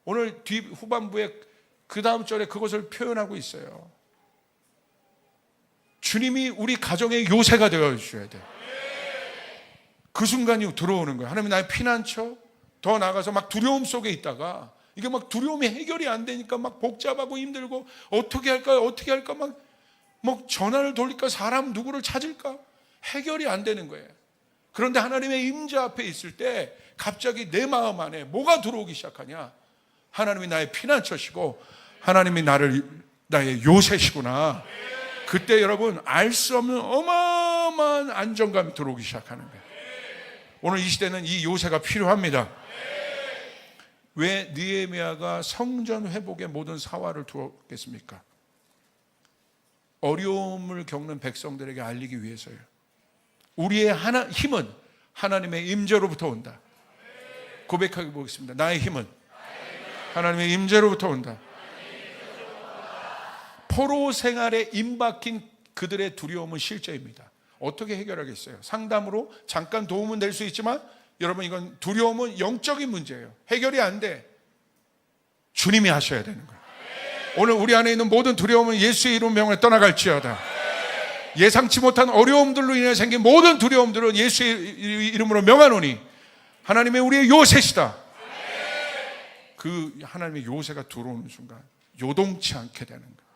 오늘 후반부에 그 다음 절에 그것을 표현하고 있어요. 주님이 우리 가정의 요새가 되어 주셔야 돼요. 그 순간이 들어오는 거예요. 하나님 나의 피난처. 더 나아가서 막 두려움 속에 있다가 이게 막 두려움이 해결이 안 되니까 막 복잡하고 힘들고 어떻게 할까 막 전화를 돌릴까 사람 누구를 찾을까 해결이 안 되는 거예요. 그런데 하나님의 임재 앞에 있을 때 갑자기 내 마음 안에 뭐가 들어오기 시작하냐? 하나님이 나의 피난처시고 하나님이 나의 요새시구나. 그때 여러분 알 수 없는 어마어마한 안정감이 들어오기 시작하는 거예요. 오늘 이 시대는 이 요새가 필요합니다. 왜 느헤미야가 성전 회복의 모든 사활을 두었겠습니까? 어려움을 겪는 백성들에게 알리기 위해서요. 우리의 힘은 하나님의 임재로부터 온다. 고백하게 보겠습니다. 나의 힘은 하나님의 임재로부터 온다. 포로 생활에 임박힌 그들의 두려움은 실제입니다. 어떻게 해결하겠어요? 상담으로 잠깐 도움은 될 수 있지만 여러분, 이건 두려움은 영적인 문제예요. 해결이 안 돼. 주님이 하셔야 되는 거예요. 오늘 우리 안에 있는 모든 두려움은 예수의 이름 명에 떠나갈지어다. 예상치 못한 어려움들로 인해 생긴 모든 두려움들은 예수의 이름으로 명하노니 하나님의 우리의 요새시다. 그 하나님의 요새가 들어오는 순간 요동치 않게 되는 거예요.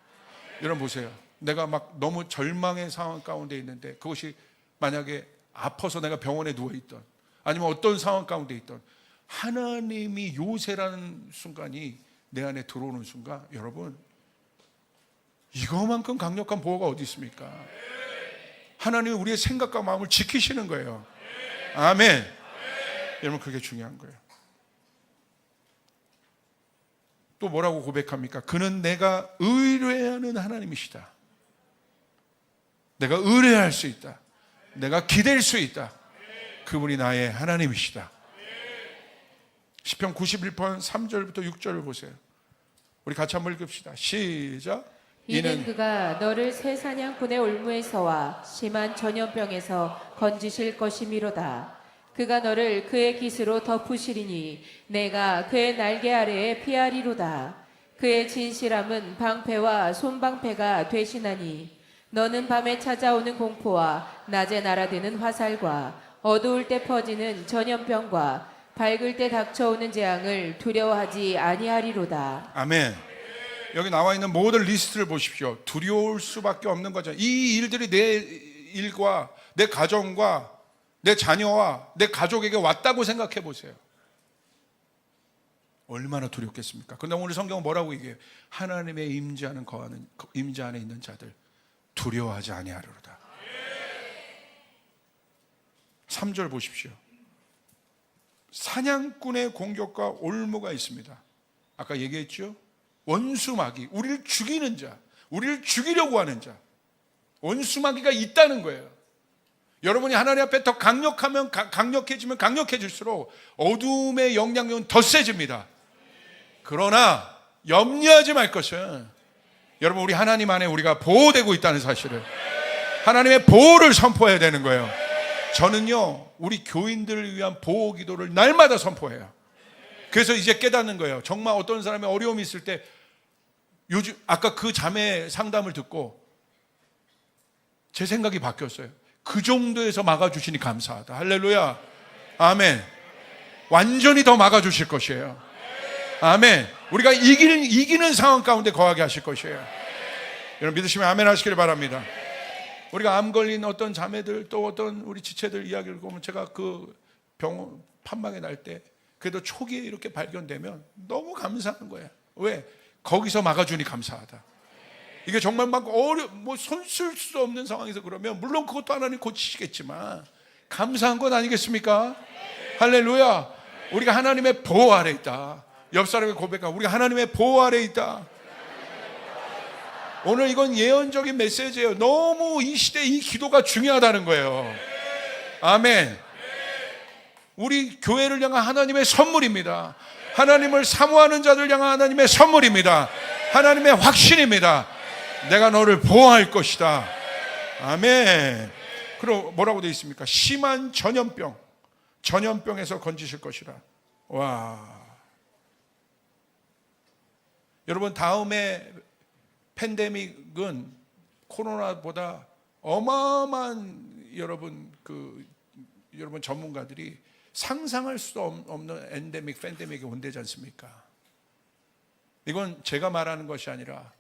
여러분 보세요. 내가 막 너무 절망의 상황 가운데 있는데 그것이 만약에 아파서 내가 병원에 누워있던 아니면 어떤 상황 가운데 있던 하나님이 요새라는 순간이 내 안에 들어오는 순간, 여러분 이거만큼 강력한 보호가 어디 있습니까? 하나님이 우리의 생각과 마음을 지키시는 거예요. 아멘. 여러분 그게 중요한 거예요. 또 뭐라고 고백합니까? 그는 내가 의뢰하는 하나님이시다. 내가 의뢰할 수 있다. 내가 기댈 수 있다. 그분이 나의 하나님이시다. 시편 91편 3절부터 6절을 보세요. 우리 같이 한번 읽읍시다. 시작. 이는 그가 너를 새 사냥꾼의 올무에서와 심한 전염병에서 건지실 것이미로다. 그가 너를 그의 깃으로 덮으시리니 내가 그의 날개 아래에 피하리로다. 그의 진실함은 방패와 손방패가 되시나니 너는 밤에 찾아오는 공포와 낮에 날아드는 화살과 어두울 때 퍼지는 전염병과 밝을 때 닥쳐오는 재앙을 두려워하지 아니하리로다. 아멘. 여기 나와 있는 모든 리스트를 보십시오. 두려울 수밖에 없는 거죠. 이 일들이 내 일과 내 가정과 내 자녀와 내 가족에게 왔다고 생각해 보세요. 얼마나 두렵겠습니까? 그런데 오늘 성경은 뭐라고 얘기해요? 하나님의 임재 안에 있는 자들 두려워하지 아니하리로다. 3절 보십시오. 사냥꾼의 공격과 올무가 있습니다. 아까 얘기했죠? 원수마귀, 우리를 죽이는 자, 우리를 죽이려고 하는 자, 원수마귀가 있다는 거예요. 여러분이 하나님 앞에 더 강력해지면 강력해질수록 어둠의 영향력은 더 세집니다. 그러나 염려하지 말 것은 여러분, 우리 하나님 안에 우리가 보호되고 있다는 사실을, 하나님의 보호를 선포해야 되는 거예요. 저는요, 우리 교인들을 위한 보호 기도를 날마다 선포해요. 그래서 이제 깨닫는 거예요. 정말 어떤 사람이 어려움이 있을 때, 요즘 아까 그 자매 상담을 듣고 제 생각이 바뀌었어요. 그 정도에서 막아주시니 감사하다. 할렐루야. 아멘. 완전히 더 막아주실 것이에요. 아멘. 우리가 이기는 상황 가운데 거하게 하실 것이에요. 여러분 믿으시면 아멘 하시길 바랍니다. 우리가 암 걸린 어떤 자매들, 또 어떤 우리 지체들 이야기를 보면, 제가 그 병원 판막에 날 때 그래도 초기에 이렇게 발견되면 너무 감사한 거예요. 왜? 거기서 막아주니 감사하다. 이게 정말 막 손 쓸 수 없는 상황에서 그러면 물론 그것도 하나님 고치시겠지만 감사한 것 아니겠습니까? 할렐루야. 우리가 하나님의 보호 아래 있다. 옆 사람의 고백하고 우리가 하나님의 보호 아래 있다. 오늘 이건 예언적인 메시지예요. 너무 이 시대에 이 기도가 중요하다는 거예요. 아멘. 우리 교회를 향한 하나님의 선물입니다. 하나님을 사모하는 자들 향한 하나님의 선물입니다. 하나님의 확신입니다. 내가 너를 보호할 것이다. 아멘. 그럼 뭐라고 되어 있습니까? 심한 전염병에서 건지실 것이라. 와. 여러분, 다음에 팬데믹은 코로나보다 어마어마한 여러분 전문가들이 상상할 수도 없는 엔데믹, 팬데믹이 온대지 않습니까? 이건 제가 말하는 것이 아니라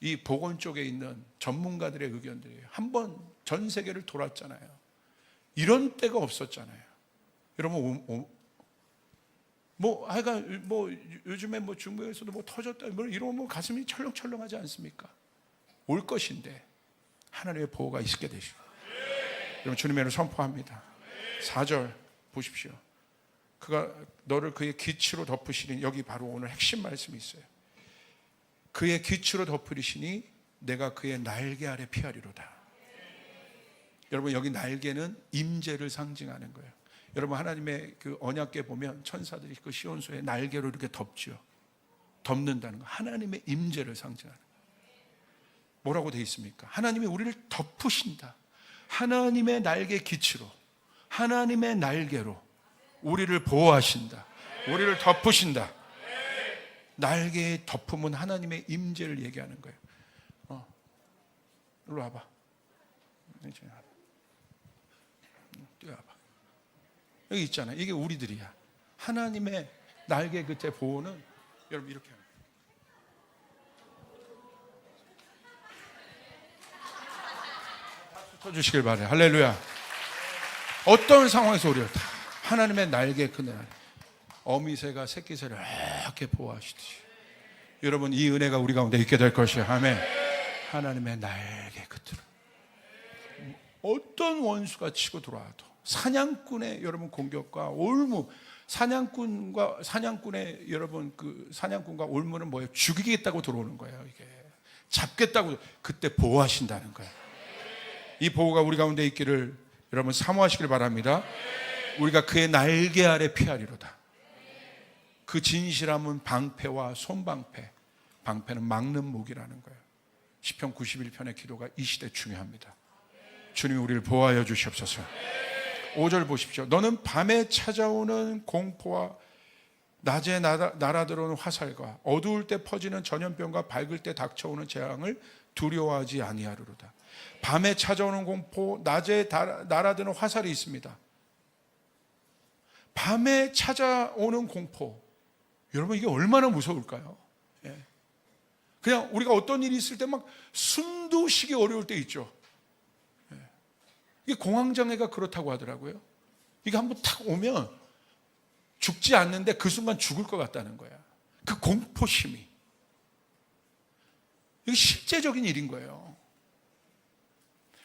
이 보건 쪽에 있는 전문가들의 의견들이에요. 한번 전 세계를 돌았잖아요. 이런 때가 없었잖아요. 여러분, 뭐 하여간 뭐 요즘에 뭐 중국에서도 뭐 터졌다 뭐 이러면 뭐 가슴이 철렁철렁하지 않습니까? 올 것인데 하나님의 보호가 있게 되시고, 여러분 주님의 이름으로 선포합니다. 4절 보십시오. 그가 너를 그의 기치로 덮으시니, 여기 바로 오늘 핵심 말씀이 있어요. 그의 기치로 덮으시니 내가 그의 날개 아래 피하리로다. 여러분 여기 날개는 임재를 상징하는 거예요. 여러분 하나님의 그 언약궤 보면 천사들이 그 시온소에 날개로 이렇게 덮죠. 덮는다는 거, 하나님의 임재를 상징하는 거예요. 뭐라고 되어 있습니까? 하나님이 우리를 덮으신다. 하나님의 날개 기치로, 하나님의 날개로 우리를 보호하신다. 우리를 덮으신다. 날개의 덮음은 하나님의 임재를 얘기하는 거예요. 일로 와봐. 뛰어와봐. 여기 있잖아. 이게 우리들이야. 하나님의 날개 끝에 보호는 여러분 이렇게 하는 거예요. 쳐주시길 바래요. 할렐루야. 어떤 상황에서 우리를 다 하나님의 날개 그늘, 어미새가 새끼새를 이렇게 보호하시듯이 여러분 이 은혜가 우리 가운데 있게 될 것이에요. 아멘. 하나님의 날개 끝으로 어떤 원수가 치고 들어와도, 사냥꾼의 여러분 공격과 올무, 사냥꾼의 여러분 그 사냥꾼과 올무는 뭐예요? 죽이겠다고 들어오는 거예요. 이게 잡겠다고, 그때 보호하신다는 거예요. 이 보호가 우리 가운데 있기를 여러분 사모하시길 바랍니다. 우리가 그의 날개 아래 피하리로다. 그 진실함은 방패와 손방패, 방패는 막는 무기라는 거예요. 시편 91편의 기도가 이 시대 중요합니다. 주님이 우리를 보호하여 주시옵소서. 5절 보십시오. 너는 밤에 찾아오는 공포와 낮에 날아들어오는 화살과 어두울 때 퍼지는 전염병과 밝을 때 닥쳐오는 재앙을 두려워하지 아니하리로다. 밤에 찾아오는 공포, 낮에 날아드는 화살이 있습니다. 밤에 찾아오는 공포, 여러분 이게 얼마나 무서울까요? 예. 그냥 우리가 어떤 일이 있을 때 막 숨도 쉬기 어려울 때 있죠. 예. 이게 공황장애가 그렇다고 하더라고요. 이게 한번 탁 오면 죽지 않는데 그 순간 죽을 것 같다는 거야. 그 공포심이. 이게 실제적인 일인 거예요.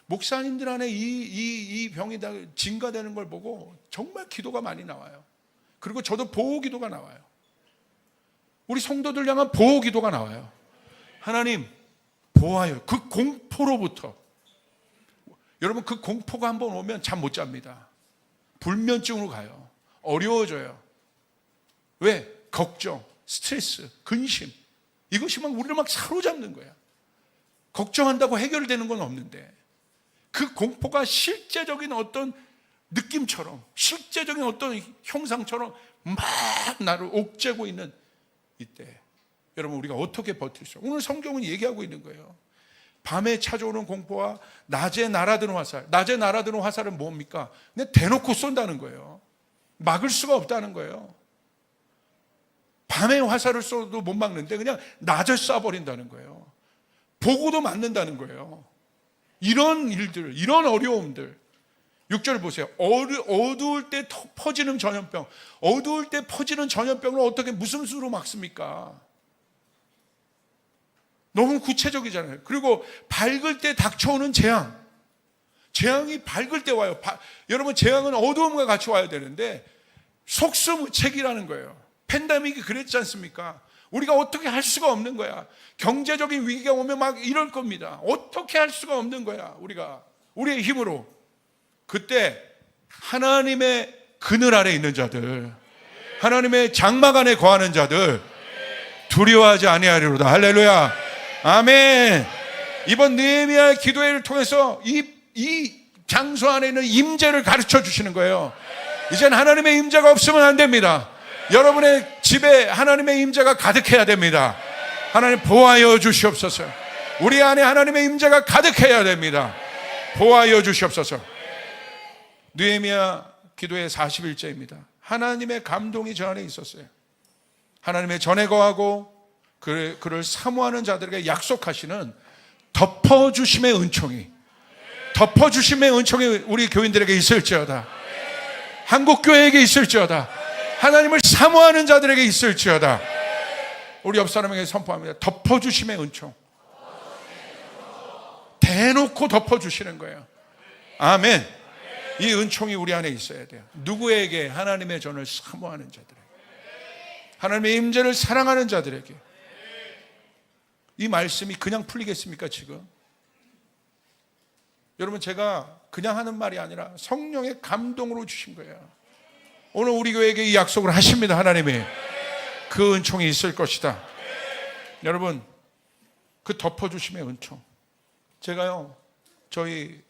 목사님들 안에 이 병이 다 증가되는 걸 보고 정말 기도가 많이 나와요. 그리고 저도 보호 기도가 나와요. 우리 성도들 향한 보호 기도가 나와요. 하나님 보호하여, 그 공포로부터. 여러분 그 공포가 한번 오면 잠 못 잡니다. 불면증으로 가요. 어려워져요. 왜? 걱정, 스트레스, 근심, 이것이 막 우리를 막 사로잡는 거야. 걱정한다고 해결되는 건 없는데 그 공포가 실제적인 어떤 느낌처럼, 실제적인 어떤 형상처럼 막 나를 옥죄고 있는 이때 여러분 우리가 어떻게 버틸 수 있어요? 오늘 성경은 얘기하고 있는 거예요. 밤에 찾아오는 공포와 낮에 날아드는 화살. 낮에 날아드는 화살은 뭡니까? 그냥 대놓고 쏜다는 거예요. 막을 수가 없다는 거예요. 밤에 화살을 쏘도 못 막는데 그냥 낮에 쏴버린다는 거예요. 보고도 맞는다는 거예요. 이런 일들, 이런 어려움들. 6절 보세요. 어두울 때 퍼지는 전염병. 어두울 때 퍼지는 전염병을 어떻게 무슨 수로 막습니까? 너무 구체적이잖아요. 그리고 밝을 때 닥쳐오는 재앙. 재앙이 밝을 때 와요. 여러분 재앙은 어두움과 같이 와야 되는데 속수무책이라는 거예요. 팬데믹이 그랬지 않습니까? 우리가 어떻게 할 수가 없는 거야. 경제적인 위기가 오면 막 이럴 겁니다. 어떻게 할 수가 없는 거야. 우리가 우리의 힘으로. 그때 하나님의 그늘 아래 있는 자들, 하나님의 장막 안에 거하는 자들 두려워하지 아니하리로다. 할렐루야. 아멘. 이번 느헤미야의 기도회를 통해서 이 장소 안에 있는 임재를 가르쳐 주시는 거예요. 이젠 하나님의 임재가 없으면 안 됩니다. 여러분의 집에 하나님의 임재가 가득해야 됩니다. 하나님 보호하여 주시옵소서. 우리 안에 하나님의 임재가 가득해야 됩니다. 보호하여 주시옵소서. 느헤미야 기도의 40일째입니다. 하나님의 감동이 저 안에 있었어요. 하나님의 전에 거하고 그를 사모하는 자들에게 약속하시는 덮어주심의 은총이 우리 교인들에게 있을지어다. 한국교회에게 있을지어다. 하나님을 사모하는 자들에게 있을지어다. 우리 옆 사람에게 선포합니다. 덮어주심의 은총. 대놓고 덮어주시는 거예요. 아멘. 이 은총이 우리 안에 있어야 돼요. 누구에게? 하나님의 전을 사모하는 자들에게, 하나님의 임재를 사랑하는 자들에게. 이 말씀이 그냥 풀리겠습니까 지금? 여러분, 제가 그냥 하는 말이 아니라 성령의 감동으로 주신 거예요. 오늘 우리 교회에게 이 약속을 하십니다. 하나님이 그 은총이 있을 것이다. 여러분, 그 덮어주심의 은총. 제가요, 저희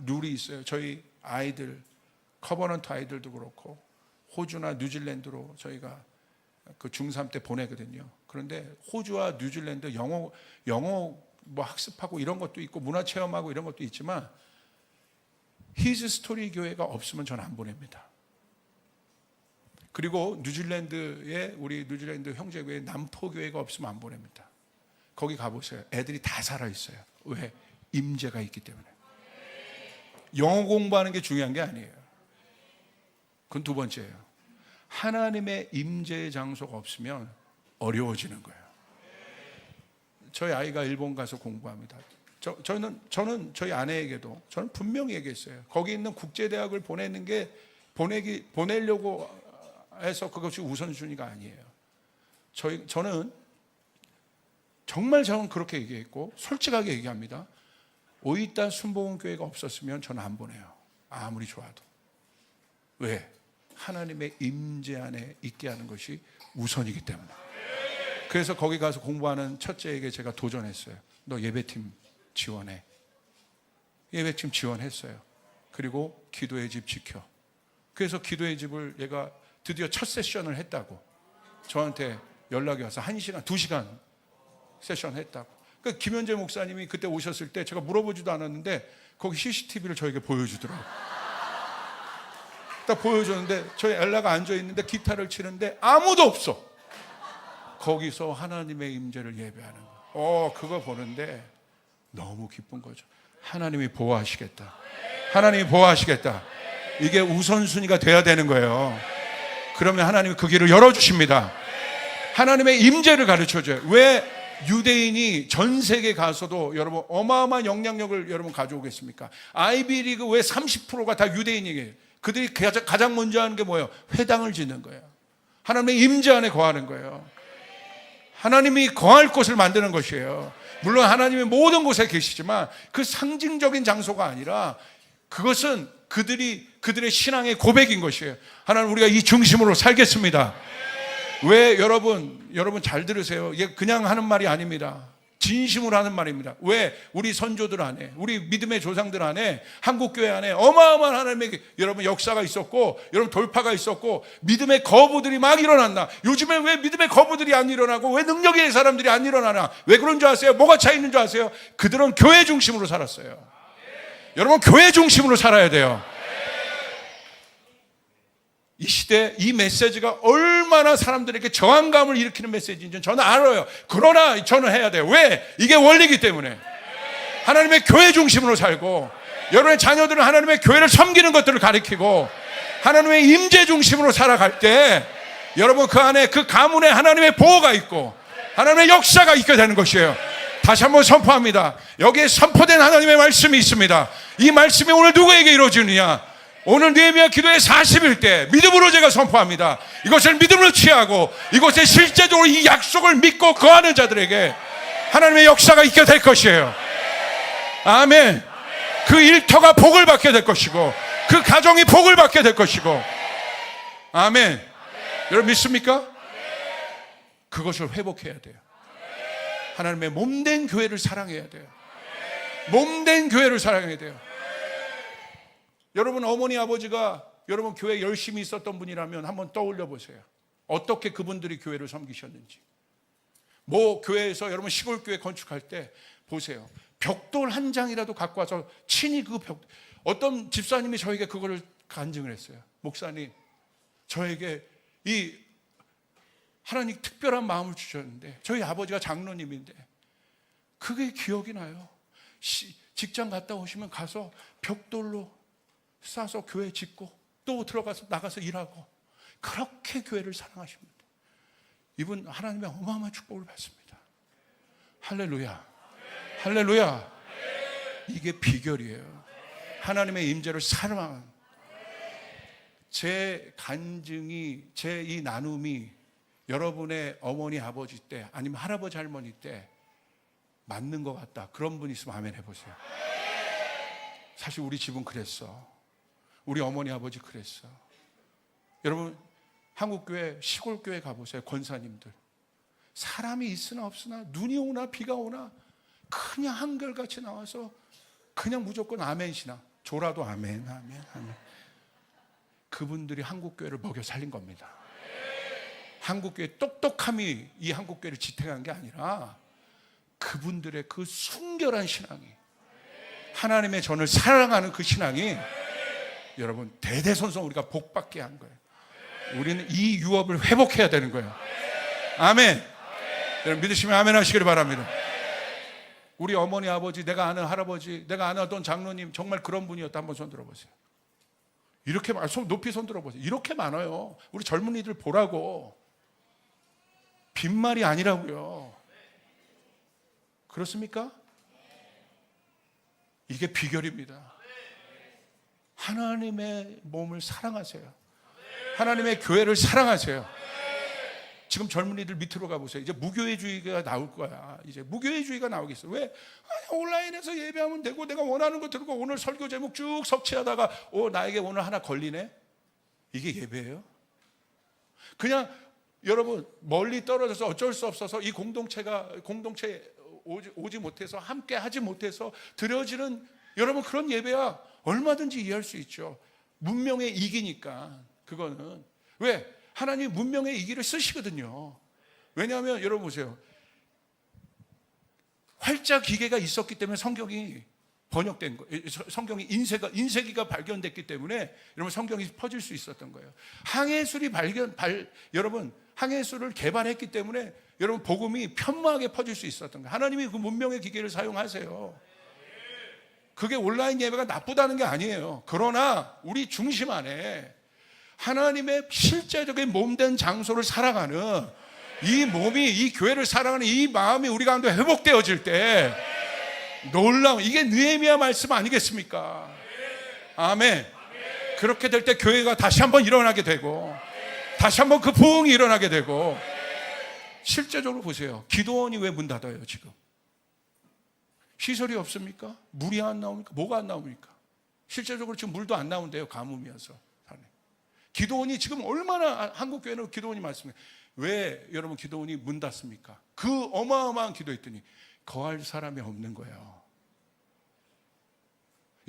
룰이 있어요. 저희 아이들, 커버넌트 아이들도 그렇고 호주나 뉴질랜드로 저희가 그 중3 때 보내거든요. 그런데 호주와 뉴질랜드 영어 뭐 학습하고 이런 것도 있고 문화 체험하고 이런 것도 있지만 히즈 스토리 교회가 없으면 전 안 보냅니다. 그리고 뉴질랜드에 우리 뉴질랜드 형제교회 남포 교회가 없으면 안 보냅니다. 거기 가보세요. 애들이 다 살아 있어요. 왜? 임재가 있기 때문에. 영어 공부하는 게 중요한 게 아니에요. 그건 두 번째예요. 하나님의 임재의 장소가 없으면 어려워지는 거예요. 저희 아이가 일본 가서 공부합니다. 저는 저희 아내에게도 저는 분명히 얘기했어요. 거기 있는 국제대학을 보내려고 해서 그것이 우선순위가 아니에요. 저는 그렇게 얘기했고 솔직하게 얘기합니다. 오이타 순복음교회가 없었으면 저는 안 보내요. 아무리 좋아도. 왜? 하나님의 임재 안에 있게 하는 것이 우선이기 때문에. 그래서 거기 가서 공부하는 첫째에게 제가 도전했어요. 너 예배팀 지원해. 예배팀 지원했어요. 그리고 기도의 집 지켜. 그래서 기도의 집을 얘가 드디어 첫 세션을 했다고 저한테 연락이 와서 1시간, 2시간 세션 했다고. 그러니까 김현재 목사님이 그때 오셨을 때 제가 물어보지도 않았는데 거기 CCTV를 저에게 보여주더라고요. 딱 보여줬는데 저희 엘라가 앉아있는데 기타를 치는데 아무도 없어. 거기서 하나님의 임재를 예배하는 거. 그거 보는데 너무 기쁜 거죠. 하나님이 보호하시겠다. 하나님이 보호하시겠다. 이게 우선순위가 돼야 되는 거예요. 그러면 하나님이 그 길을 열어주십니다. 하나님의 임재를 가르쳐줘요. 왜 유대인이 전 세계 가서도 여러분 어마어마한 영향력을 여러분 가져오겠습니까? 아이비리그 왜 30%가 다 유대인이에요? 그들이 가장 먼저 하는 게 뭐예요? 회당을 짓는 거예요. 하나님의 임재 안에 거하는 거예요. 하나님이 거할 곳을 만드는 것이에요. 물론 하나님이 모든 곳에 계시지만 그 상징적인 장소가 아니라 그것은 그들의 신앙의 고백인 것이에요. 하나님, 우리가 이 중심으로 살겠습니다. 왜? 여러분 잘 들으세요. 이게 그냥 하는 말이 아닙니다. 진심으로 하는 말입니다. 왜? 우리 선조들 안에, 우리 믿음의 조상들 안에, 한국교회 안에 어마어마한 하나님의 여러분 역사가 있었고, 여러분 돌파가 있었고, 믿음의 거부들이 막 일어났나? 요즘에 왜 믿음의 거부들이 안 일어나고 왜 능력의 사람들이 안 일어나나? 왜 그런 줄 아세요? 뭐가 차 있는 줄 아세요? 그들은 교회 중심으로 살았어요. 여러분, 교회 중심으로 살아야 돼요. 이 시대 이 메시지가 얼마나 사람들에게 저항감을 일으키는 메시지인지 저는 알아요. 그러나 저는 해야 돼요. 왜? 이게 원리이기 때문에. 하나님의 교회 중심으로 살고, 여러분의 자녀들은 하나님의 교회를 섬기는 것들을 가리키고 하나님의 임재 중심으로 살아갈 때 여러분 그 안에, 그 가문에 하나님의 보호가 있고 하나님의 역사가 있게 되는 것이에요. 다시 한번 선포합니다. 여기에 선포된 하나님의 말씀이 있습니다. 이 말씀이 오늘 누구에게 이루어지느냐? 오늘 느헤미야 기도의 40일 때 믿음으로 제가 선포합니다. 이것을 믿음으로 취하고 이곳에 실제적으로 이 약속을 믿고 거하는 자들에게 하나님의 역사가 있게 될 것이에요. 아멘. 그 일터가 복을 받게 될 것이고 그 가정이 복을 받게 될 것이고. 아멘. 여러분 믿습니까? 그것을 회복해야 돼요. 하나님의 몸된 교회를 사랑해야 돼요. 몸된 교회를 사랑해야 돼요. 여러분 어머니 아버지가 여러분 교회 열심히 있었던 분이라면 한번 떠올려 보세요. 어떻게 그분들이 교회를 섬기셨는지. 뭐 교회에서 여러분 시골교회 건축할 때 보세요. 벽돌 한 장이라도 갖고 와서 친히 어떤 집사님이 저에게 그거를 간증을 했어요. 목사님, 저에게 이 하나님 특별한 마음을 주셨는데 저희 아버지가 장로님인데 그게 기억이 나요. 직장 갔다 오시면 가서 벽돌로 싸서 교회 짓고 또 들어가서 나가서 일하고 그렇게 교회를 사랑하십니다. 이분 하나님의 어마어마한 축복을 받습니다. 할렐루야. 할렐루야. 이게 비결이에요. 하나님의 임재를 사랑하는 제 간증이, 제 이 나눔이 여러분의 어머니 아버지 때 아니면 할아버지 할머니 때 맞는 것 같다, 그런 분 있으면 아멘 해보세요. 사실 우리 집은 그랬어. 우리 어머니 아버지 그랬어. 여러분 한국교회 시골교회 가보세요. 권사님들 사람이 있으나 없으나 눈이 오나 비가 오나 그냥 한결같이 나와서 그냥 무조건 아멘 신앙. 조라도 아멘 아멘 아멘. 그분들이 한국교회를 먹여 살린 겁니다. 한국교회의 똑똑함이 이 한국교회를 지탱한 게 아니라 그분들의 그 순결한 신앙이, 하나님의 전을 사랑하는 그 신앙이 여러분 대대손손 우리가 복받게 한 거예요. 우리는 이 유업을 회복해야 되는 거예요. 아멘. 여러분 믿으시면 아멘 하시기를 바랍니다. 우리 어머니 아버지, 내가 아는 할아버지, 내가 아는 어떤 장로님 정말 그런 분이었다. 한번 손 들어보세요. 이렇게 손 높이 손 들어보세요. 이렇게 많아요. 우리 젊은이들 보라고. 빈말이 아니라고요. 그렇습니까? 이게 비결입니다. 하나님의 몸을 사랑하세요. 하나님의 교회를 사랑하세요. 지금 젊은이들 밑으로 가보세요. 이제 무교회주의가 나올 거야. 이제 무교회주의가 나오겠어. 왜? 온라인에서 예배하면 되고 내가 원하는 거 들고 오늘 설교 제목 쭉 석치하다가 나에게 오늘 하나 걸리네? 이게 예배예요? 그냥 여러분 멀리 떨어져서 어쩔 수 없어서 이 공동체에 오지 못해서 함께 하지 못해서 드려지는 여러분 그런 예배야 얼마든지 이해할 수 있죠. 문명의 이기니까. 그거는 왜? 하나님 문명의 이기를 쓰시거든요. 왜냐하면 여러분 보세요. 활자 기계가 있었기 때문에 성경이 번역된 거예요. 성경이 인쇄기가 발견됐기 때문에 여러분 성경이 퍼질 수 있었던 거예요. 항해술이 여러분 항해술을 개발했기 때문에 여러분 복음이 편무하게 퍼질 수 있었던 거예요. 하나님이 그 문명의 기계를 사용하세요. 그게 온라인 예배가 나쁘다는 게 아니에요. 그러나 우리 중심 안에 하나님의 실제적인 몸된 장소를 살아가는 이 몸이, 이 교회를 살아가는 이 마음이 우리 가운데 회복되어질 때 놀라운, 이게 느헤미야 말씀 아니겠습니까? 아멘. 그렇게 될 때 교회가 다시 한번 일어나게 되고 다시 한번 그 부흥이 일어나게 되고. 실제적으로 보세요. 기도원이 왜 문 닫아요 지금? 시설이 없습니까? 물이 안 나옵니까? 뭐가 안 나옵니까? 실제적으로 지금 물도 안 나온대요. 가뭄이어서. 기도원이 지금 얼마나, 한국교회는 기도원이 많습니다. 왜 여러분 기도원이 문 닫습니까? 그 어마어마한 기도했더니 거할 사람이 없는 거예요.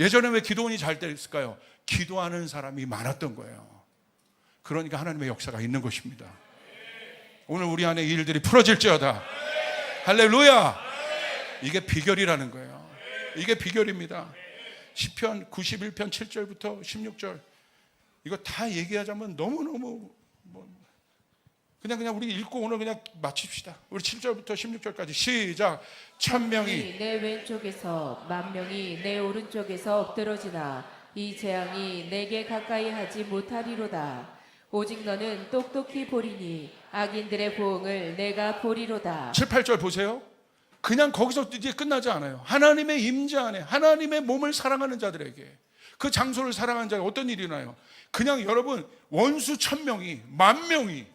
예전에 왜 기도원이 잘 됐을까요? 기도하는 사람이 많았던 거예요. 그러니까 하나님의 역사가 있는 것입니다. 오늘 우리 안에 이 일들이 풀어질지어다. 할렐루야. 이게 비결이라는 거예요. 이게 비결입니다. 시편 91편 7절부터 16절 이거 다 얘기하자면 너무너무 그냥 우리 읽고 오늘 그냥 마칩시다. 우리 7절부터 16절까지 시작. 1000명이 내 왼쪽에서 10,000명이 내 오른쪽에서 엎드러지나 이 재앙이 내게 가까이 하지 못하리로다. 오직 너는 똑똑히 보리니 악인들의 보응을 내가 보리로다. 7, 8절 보세요. 그냥 거기서 이제 끝나지 않아요. 하나님의 임재 안에 하나님의 몸을 사랑하는 자들에게, 그 장소를 사랑하는 자가 어떤 일이 나요? 그냥 여러분 원수 1000명이 10,000명이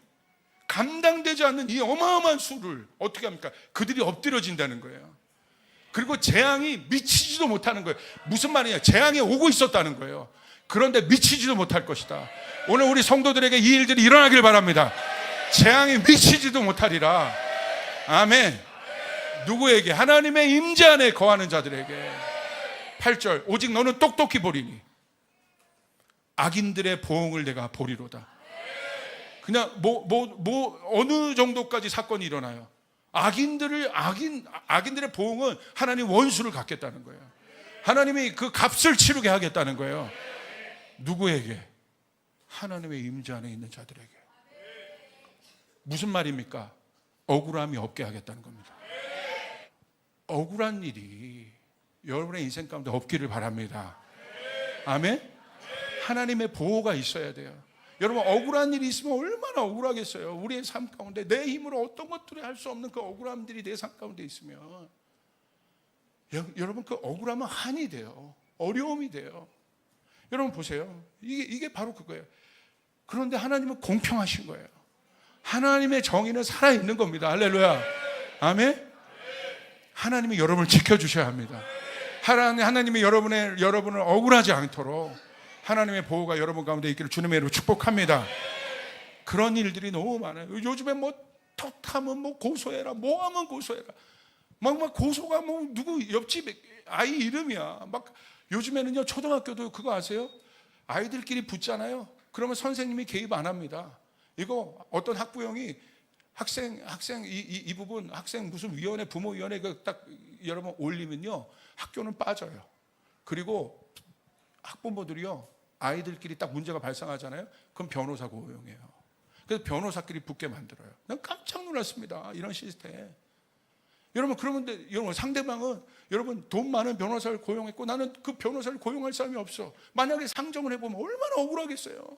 감당되지 않는 이 어마어마한 수를 어떻게 합니까? 그들이 엎드려진다는 거예요. 그리고 재앙이 미치지도 못하는 거예요. 무슨 말이냐? 재앙이 오고 있었다는 거예요. 그런데 미치지도 못할 것이다. 오늘 우리 성도들에게 이 일들이 일어나길 바랍니다. 재앙이 미치지도 못하리라. 아멘. 누구에게? 하나님의 임재 안에 거하는 자들에게. 8절. 오직 너는 똑똑히 보리니 악인들의 보응을 내가 보리로다. 그냥 어느 정도까지 사건이 일어나요? 악인들의 보응은 하나님 원수를 갚겠다는 거예요. 하나님이 그 값을 치르게 하겠다는 거예요. 누구에게? 하나님의 임재 안에 있는 자들에게. 무슨 말입니까? 억울함이 없게 하겠다는 겁니다. 억울한 일이 여러분의 인생 가운데 없기를 바랍니다. 아멘? 하나님의 보호가 있어야 돼요. 여러분 억울한 일이 있으면 얼마나 억울하겠어요. 우리의 삶 가운데 내 힘으로 어떤 것들이 할 수 없는 그 억울함들이 내 삶 가운데 있으면 여러분 그 억울함은 한이 돼요. 어려움이 돼요. 여러분 보세요. 이게 바로 그거예요. 그런데 하나님은 공평하신 거예요. 하나님의 정의는 살아있는 겁니다. 할렐루야. 아멘. 하나님이 여러분을 지켜주셔야 합니다. 하나님이 여러분을 억울하지 않도록 하나님의 보호가 여러분 가운데 있기를 주님의 이름으로 축복합니다. 그런 일들이 너무 많아요. 요즘에 뭐 탓하면 뭐 고소해라, 뭐 하면 고소해라. 막 고소가 뭐 누구 옆집 아이 이름이야. 막 요즘에는요 초등학교도 그거 아세요? 아이들끼리 붙잖아요. 그러면 선생님이 개입 안 합니다. 이거 어떤 학부형이 학생 이 부분 학생 무슨 위원회 부모위원회 그 딱 여러분 올리면요 학교는 빠져요. 그리고 학부모들이요 아이들끼리 딱 문제가 발생하잖아요. 그럼 변호사 고용해요. 그래서 변호사끼리 붙게 만들어요. 난 깜짝 놀랐습니다. 이런 시스템. 여러분 그러면 여러분 상대방은 여러분 돈 많은 변호사를 고용했고 나는 그 변호사를 고용할 사람이 없어. 만약에 상정을 해보면 얼마나 억울하겠어요.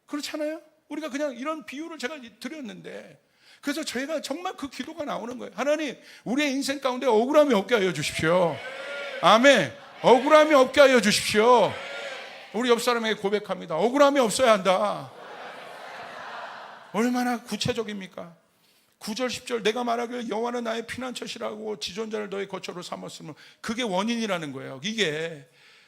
그렇잖아요. 우리가 그냥 이런 비유를 제가 드렸는데 그래서 저희가 정말 그 기도가 나오는 거예요. 하나님 우리의 인생 가운데 억울함이 없게 하여 주십시오. 아멘. 억울함이 없게 하여 주십시오. 우리 옆 사람에게 고백합니다. 억울함이 없어야 한다. 얼마나 구체적입니까? 9절 10절 내가 말하기를 여호와는 나의 피난처시라고 지존자를 너의 거처로 삼았으면 그게 원인이라는 거예요. 이게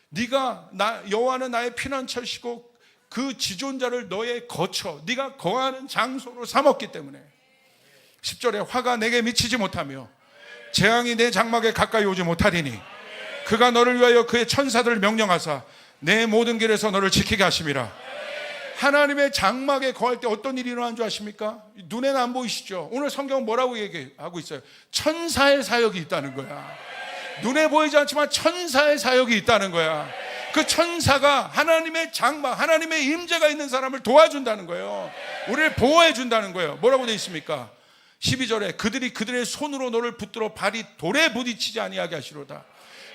네가 여호와는 나의 피난처시고 그 지존자를 너의 거처 네가 거하는 장소로 삼았기 때문에 10절에 화가 내게 미치지 못하며 재앙이 내 장막에 가까이 오지 못하리니 그가 너를 위하여 그의 천사들을 명령하사 내 모든 길에서 너를 지키게 하심이라. 하나님의 장막에 거할 때 어떤 일이 일어나는 줄 아십니까? 눈에는 안 보이시죠? 오늘 성경은 뭐라고 얘기하고 있어요? 천사의 사역이 있다는 거야. 눈에 보이지 않지만 천사의 사역이 있다는 거야. 그 천사가 하나님의 장막, 하나님의 임재가 있는 사람을 도와준다는 거예요. 우리를 보호해 준다는 거예요. 뭐라고 되어 있습니까? 12절에 그들이 그들의 손으로 너를 붙들어 발이 돌에 부딪히지 아니하게 하시로다.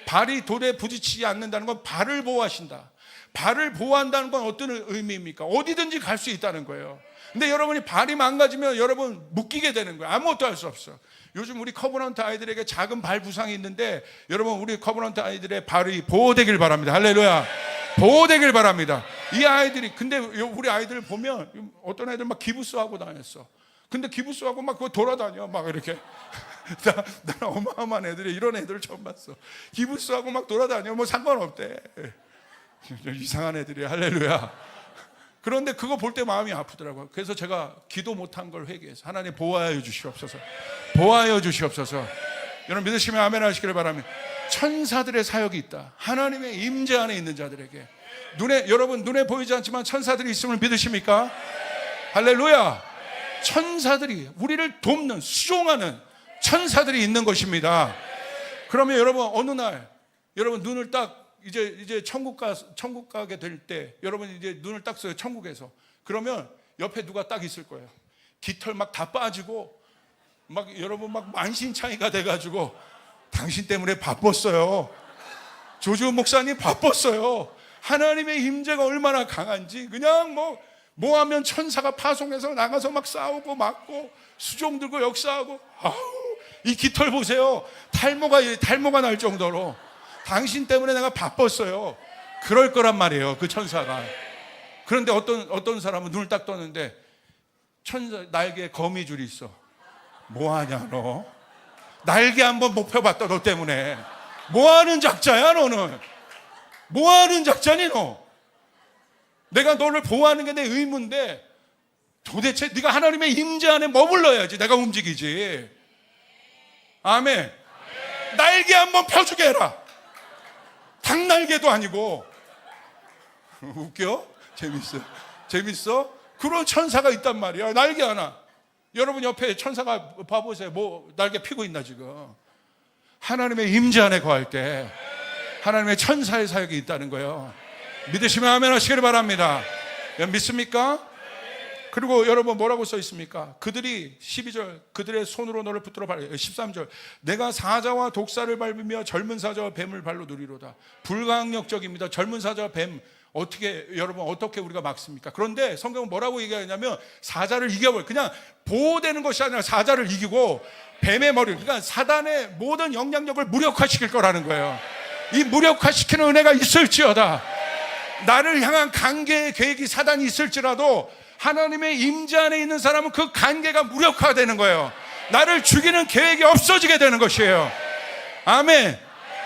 발이 돌에 부딪히지 않는다는 건 발을 보호하신다. 발을 보호한다는 건 어떤 의미입니까? 어디든지 갈 수 있다는 거예요. 근데 여러분이 발이 망가지면 여러분 묶이게 되는 거예요. 아무것도 할 수 없어. 요즘 우리 커버넌트 아이들에게 작은 발 부상이 있는데 여러분 우리 커버넌트 아이들의 발이 보호되길 바랍니다. 할렐루야. 보호되길 바랍니다. 이 아이들이 근데 우리 아이들 보면 어떤 애들 막 기부스하고 다녔어. 근데 기부스하고 막 그거 돌아다녀 막 이렇게. 나는 어마어마한 애들이 이런 애들을 처음 봤어. 기부스하고 막 돌아다녀. 뭐 상관없대. 이상한 애들이 할렐루야. 그런데 그거 볼 때 마음이 아프더라고요. 그래서 제가 기도 못한 걸 회개해서 하나님 보호하여 주시옵소서. 보호하여 주시옵소서. 여러분 믿으시면 아멘 하시기를 바랍니다. 천사들의 사역이 있다. 하나님의 임재 안에 있는 자들에게 여러분 눈에 보이지 않지만 천사들이 있음을 믿으십니까? 할렐루야. 천사들이 우리를 돕는 수종하는 천사들이 있는 것입니다. 그러면 여러분 어느 날 여러분 눈을 딱 이제 천국 가게 될 때 여러분 이제 눈을 딱 써요. 천국에서. 그러면 옆에 누가 딱 있을 거예요. 깃털 막 다 빠지고 막 여러분 막 만신창이가 돼가지고 당신 때문에 바빴어요. 조지훈 목사님 바빴어요. 하나님의 임재가 얼마나 강한지 그냥 뭐 하면 천사가 파송해서 나가서 막 싸우고 맞고 수종 들고 역사하고 이 깃털 보세요. 탈모가 날 정도로 당신 때문에 내가 바빴어요. 그럴 거란 말이에요. 그 천사가. 그런데 어떤 사람은 눈을 딱 떴는데 천사 날개에 거미줄이 있어. 뭐하냐 너? 날개 한번 못 펴봤다 너 때문에. 뭐하는 작자야 너는? 뭐하는 작자니 너? 내가 너를 보호하는 게 내 의무인데 도대체 네가 하나님의 임재 안에 머물러야지 내가 움직이지. 아멘. 날개 한번 펴주게 해라. 닭날개도 아니고. 웃겨? 재밌어? 그런 천사가 있단 말이야. 날개 하나. 여러분 옆에 천사가 봐보세요. 뭐 날개 피고 있나 지금. 하나님의 임재 안에 거할 때 하나님의 천사의 사역이 있다는 거예요. 믿으시면 아멘 하시기를 바랍니다. 믿습니까? 그리고 여러분 뭐라고 써 있습니까? 그들이 12절 그들의 손으로 너를 붙들어 밟아. 13절 내가 사자와 독사를 밟으며 젊은 사자와 뱀을 발로 누리로다. 불강력적입니다. 젊은 사자와 뱀 어떻게 여러분 어떻게 우리가 막습니까? 그런데 성경은 뭐라고 얘기하냐면 사자를 이겨버려. 그냥 보호되는 것이 아니라 사자를 이기고 뱀의 머리, 그러니까 사단의 모든 영향력을 무력화시킬 거라는 거예요. 이 무력화시키는 은혜가 있을지어다. 나를 향한 관계의 계획이 사단이 있을지라도 하나님의 임재 안에 있는 사람은 그 관계가 무력화되는 거예요. 나를 죽이는 계획이 없어지게 되는 것이에요. 아멘.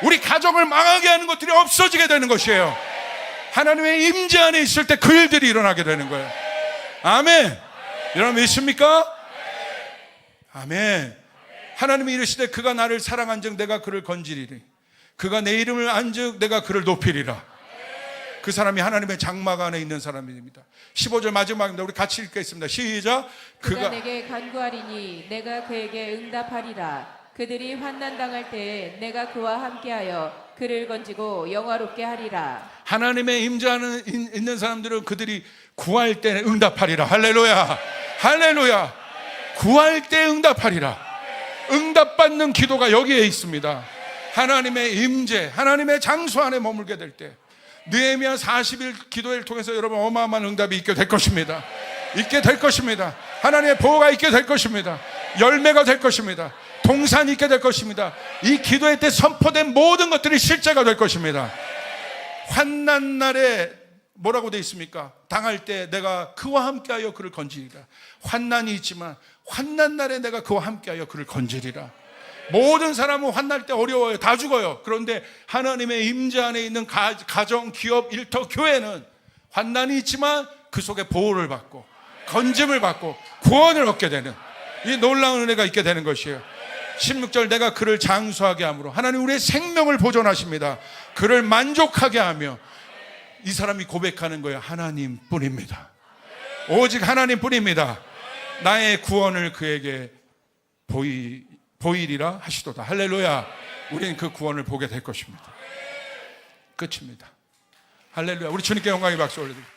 우리 가정을 망하게 하는 것들이 없어지게 되는 것이에요. 하나님의 임재 안에 있을 때 그 일들이 일어나게 되는 거예요. 아멘. 여러분 믿습니까? 아멘. 하나님이 이르시되 그가 나를 사랑한즉 내가 그를 건지리니 그가 내 이름을 안즉 내가 그를 높이리라. 그 사람이 하나님의 장막 안에 있는 사람입니다. 15절 마지막입니다. 우리 같이 읽겠습니다. 시작. 그가 내게 간구하리니 내가 그에게 응답하리라. 그들이 환난 당할 때에 내가 그와 함께하여 그를 건지고 영화롭게 하리라. 하나님의 임재 안에 있는 사람들은 그들이 구할 때 응답하리라. 할렐루야. 할렐루야. 구할 때 응답하리라. 응답받는 기도가 여기에 있습니다. 하나님의 임재, 하나님의 장소 안에 머물게 될 때 느헤미야 40일 기도회를 통해서 여러분 어마어마한 응답이 있게 될 것입니다. 있게 될 것입니다. 하나님의 보호가 있게 될 것입니다. 열매가 될 것입니다. 동산이 있게 될 것입니다. 이 기도회 때 선포된 모든 것들이 실제가 될 것입니다. 환난 날에 뭐라고 되어 있습니까? 당할 때 내가 그와 함께하여 그를 건지리라. 환난이 있지만 환난 날에 내가 그와 함께하여 그를 건지리라. 모든 사람은 환날 때 어려워요. 다 죽어요. 그런데 하나님의 임재 안에 있는 가정, 기업, 일터, 교회는 환난이 있지만 그 속에 보호를 받고 건짐을 받고 구원을 얻게 되는 이 놀라운 은혜가 있게 되는 것이에요. 16절 내가 그를 장수하게 함으로 하나님 우리의 생명을 보존하십니다. 그를 만족하게 하며 이 사람이 고백하는 거예요. 하나님뿐입니다. 오직 하나님뿐입니다. 나의 구원을 그에게 보이리라 하시도다. 할렐루야. 우리는 그 구원을 보게 될 것입니다. 끝입니다. 할렐루야. 우리 주님께 영광의 박수 올려드립니다.